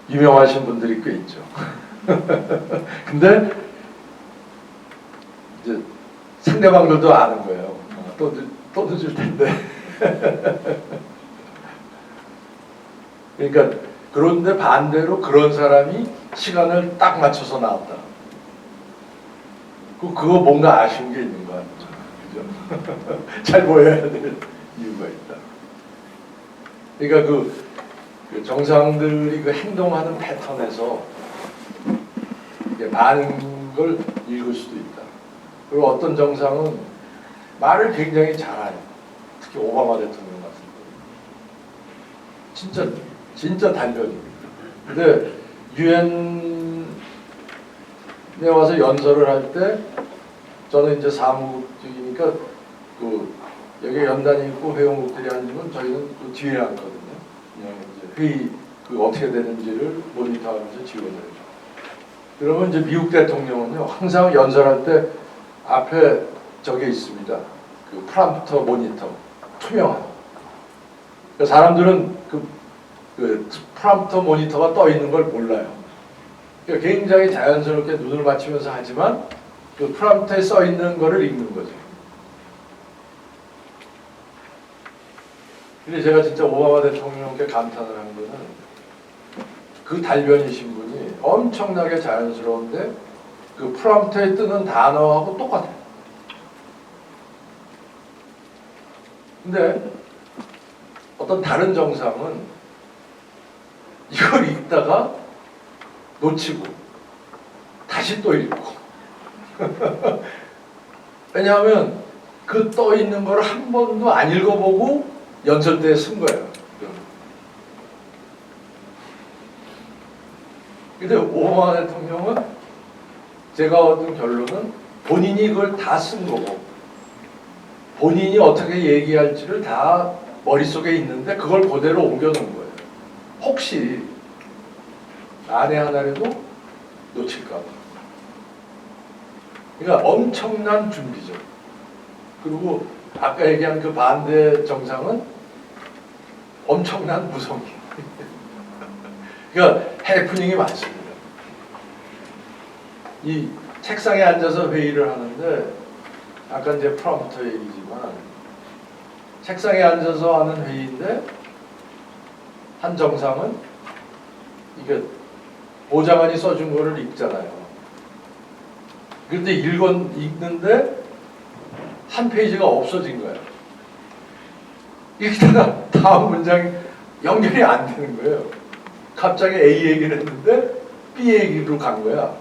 S1: 유명하신 분들이 꽤 있죠. 근데 이제 상대방들도 아는 거예요. 또 늦을 텐데. 그러니까 그런데 반대로 그런 사람이 시간을 딱 맞춰서 나왔다. 그거 뭔가 아쉬운 게 있는 거 아니죠? 그죠? 잘 보여야 될 이유가 있다. 그러니까 그 정상들이 그 행동하는 패턴에서 이게 많은 걸 읽을 수도 있다. 그리고 어떤 정상은 말을 굉장히 잘해요. 특히 오바마 대통령 같은 거. 진짜 단련입니다. 근데 유엔에 와서 연설을 할 때 저는 이제 사무국이니까 그 여기 연단이 있고 회원국들이 앉으면 저희는 그 뒤에 앉거든요. 그냥 이제 회의 그 어떻게 되는지를 모니터하면서 지원해요. 그러면 이제 미국 대통령은요 항상 연설할 때 앞에 저게 있습니다. 그 프롬프터 모니터 투명한. 그러니까 사람들은 그 프롬프터 모니터가 떠 있는 걸 몰라요. 그러니까 굉장히 자연스럽게 눈을 맞추면서 하지만 그 프롬프터에 써 있는 거를 읽는 거죠. 근데 제가 진짜 오바마 대통령께 감탄을 한 거는 그 달변이신 분이 엄청나게 자연스러운데 그 프롬프터에 뜨는 단어하고 똑같아요. 근데 어떤 다른 정상은 이걸 읽다가 놓치고 다시 또 읽고 왜냐하면 그 떠 있는 걸 한 번도 안 읽어보고 연설 때 쓴 거예요. 근데 오바마 대통령은 제가 얻은 결론은 본인이 그걸 다 쓴 거고 본인이 어떻게 얘기할지를 다 머릿속에 있는데 그걸 그대로 옮겨놓은 거예요. 혹시 안에 하나라도 놓칠까 봐. 그러니까 엄청난 준비죠. 그리고 아까 얘기한 그 반대 정상은 엄청난 무성이. 그러니까 해프닝이 많습니다. 이 책상에 앉아서 회의를 하는데 아까 이제 프롬프터 얘기지만 책상에 앉아서 하는 회의인데 한 정상은 이게 보좌관이 써준 거를 읽잖아요. 그런데 읽는데 한 페이지가 없어진 거예요. 읽다가 다음 문장이 연결이 안 되는 거예요. 갑자기 A 얘기를 했는데 B 얘기로 간 거야.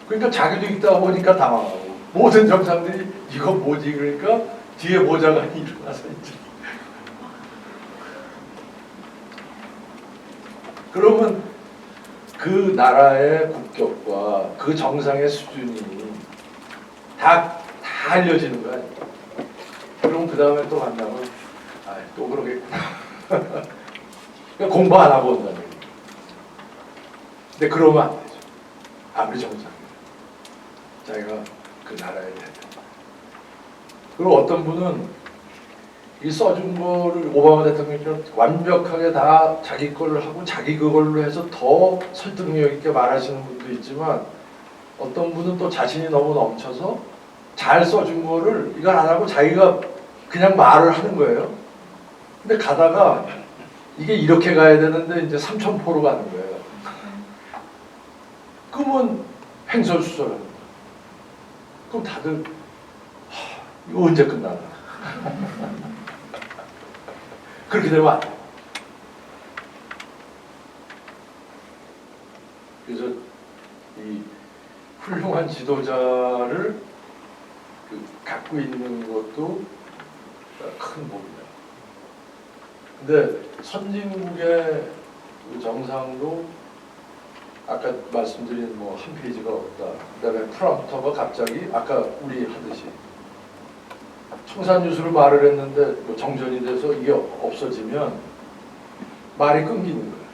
S1: 그러니까 자기도 읽다 보니까 당황하고 모든 정상들이 이거 뭐지? 그러니까 뒤에 보좌관이 일어나서 이제 그러면 그 나라의 국격과 그 정상의 수준이 다 알려지는 거야. 그럼 그 다음에 또 만나면 또 그러겠구나. 그러니까 공부 안 하고 온다는 얘기. 근데 그러면 안 되죠. 아무리 정상이에요. 자기가 그 나라의 대표. 그리고 어떤 분은 이 써준 거를 오바마 대통령처럼 완벽하게 다 자기 걸로 하고 자기 그걸로 해서 더 설득력 있게 말하시는 분도 있지만 어떤 분은 또 자신이 너무 넘쳐서 잘 써준 거를 이걸 안 하고 자기가 그냥 말을 하는 거예요. 근데 가다가 이게 이렇게 가야 되는데 이제 삼천포로 가는 거예요. 그러면 횡설수설하는 거예요. 그럼 다들 이거 언제 끝나나? 그렇게 되면 안 돼요. 그래서 이 훌륭한 지도자를 갖고 있는 것도 큰 복이다. 근데 선진국의 그 정상도 아까 말씀드린 뭐 한 페이지가 없다. 그다음에 프롬프터가 갑자기 아까 우리 하듯이 청산유수로 말을 했는데 뭐 정전이 돼서 이게 없어지면 말이 끊기는 거예요.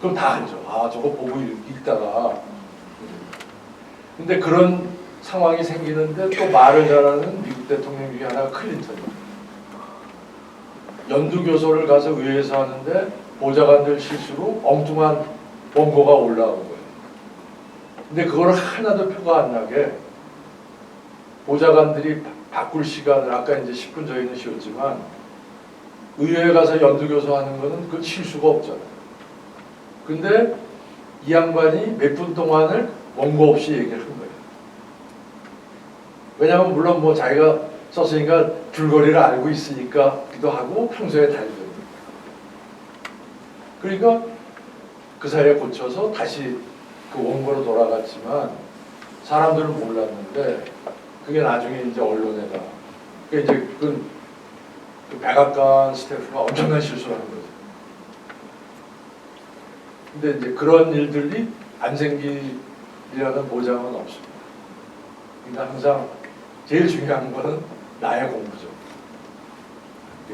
S1: 그럼 다 알죠. 아 저거 보고 읽다가. 근데 그런 상황이 생기는데 또 말을 잘하는 미국 대통령 중에 하나가 클린턴이에요. 연두교소를 가서 의회에서 하는데 보좌관들 실수로 엉뚱한 원고가 올라온 거예요. 근데 그걸 하나도 표가 안 나게 보좌관들이 바꿀 시간을 아까 이제 10분 저희는 쉬었지만 의회에 가서 연두교소 하는 거는 그건 실수가 없잖아요. 근데 이 양반이 몇 분 동안을 원고 없이 얘기를 한 거예요. 왜냐하면 물론 뭐 자기가 썼으니까 줄거리를 알고 있으니까기도 하고 평소에 달죠. 그러니까 그 사이에 고쳐서 다시 그 원고로 돌아갔지만 사람들은 몰랐는데 그게 나중에 이제 언론에다 그게 이제 그 백악관 스태프가 엄청난 실수를 한 거죠. 근데 이제 그런 일들이 안 생기리라는 보장은 없습니다. 그러니까 항상 제일 중요한 거는 나의 공부죠.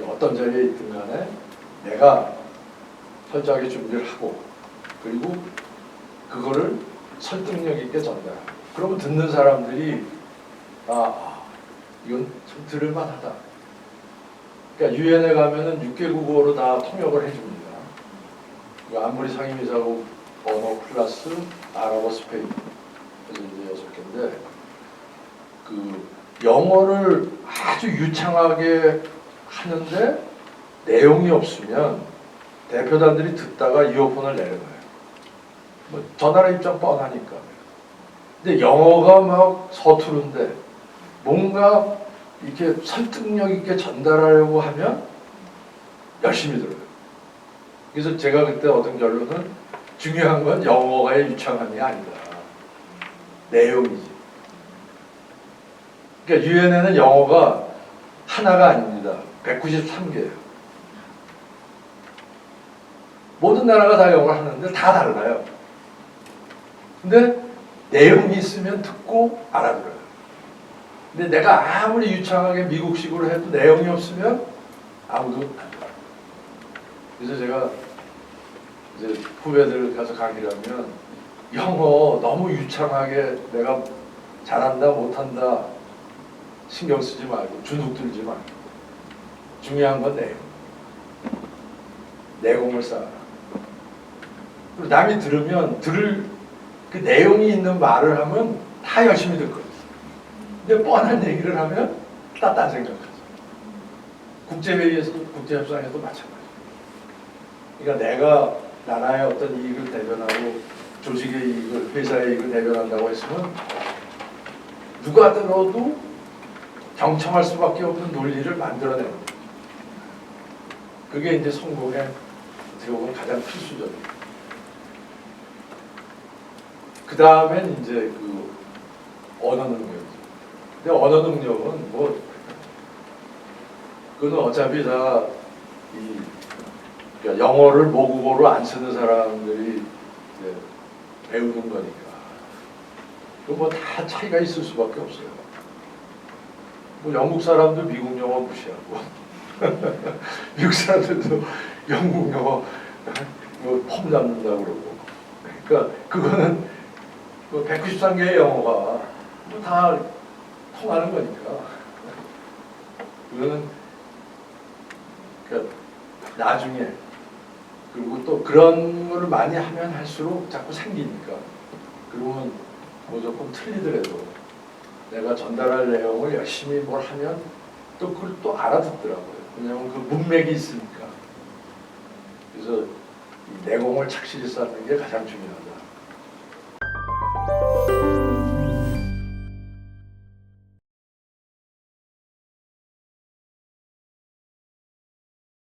S1: 어떤 자리에 있든 간에 내가 철저하게 준비를 하고 그리고 그거를 설득력 있게 전달하고 그러면 듣는 사람들이 이건 좀 들을만하다. 그러니까 유엔에 가면은 6개국어로 다 통역을 해줍니다. 안보리 상임이사국 언어 플러스 아랍어 스페인 그래서 이제 6개인데 그 영어를 아주 유창하게 하는데 내용이 없으면 대표단들이 듣다가 이어폰을 내려가요. 뭐 전화로 입장 뻔하니까. 근데 영어가 막 서투른데 뭔가 이렇게 설득력 있게 전달하려고 하면 열심히 들어요. 그래서 제가 그때 얻은 결론은 중요한 건 영어가의 유창함이 아니다. 내용이지. 그러니까 유엔에는 영어가 하나가 아닙니다. 193개예요. 모든 나라가 다 영어를 하는데 다 달라요. 근데 내용이 있으면 듣고 알아들어요. 근데 내가 아무리 유창하게 미국식으로 해도 내용이 없으면 아무도 안 들어요. 그래서 제가 이제 후배들 가서 강의를 하면 영어 너무 유창하게 내가 잘한다 못한다 신경 쓰지 말고 주눅 들지 말고 중요한 건 내공을 쌓아라. 그리고 남이 들으면 들을 그 내용이 있는 말을 하면 다 열심히 듣 거예요. 근데 뻔한 얘기를 하면 딴 생각하죠. 국제회의에서도 국제협상에도 마찬가지예요. 그러니까 내가 나라의 어떤 이익을 대변하고 조직의 이익을, 회사의 이익을 대변한다고 했으면 누가 들어도 경청할 수밖에 없는 논리를 만들어내는 거예요. 그게 이제 성공의 어떻게 보면 가장 필수적이에요. 그 다음엔 이제 그 언어 능력이죠. 근데 언어 능력은 뭐 그건 어차피 다 이 그러니까 영어를 모국어로 안 쓰는 사람들이 이제 배우는 거니까 그 뭐 다 차이가 있을 수밖에 없어요. 뭐 영국 사람도 미국 영어 무시하고 미국 사람들도 영국 영어 뭐폼 잡는다고 그러고 그러니까 그거는 그 193개의 영어가 뭐 다 통하는 거니까 그거는 그러니까 나중에 그리고 또 그런 거를 많이 하면 할수록 자꾸 생기니까 그러면 무조건 틀리더라도 내가 전달할 내용을 열심히 뭘 하면 또 그걸 또 알아듣더라고요. 왜냐하면 그 문맥이 있으니까. 그래서 이 내공을 착실히 쌓는 게 가장 중요하다.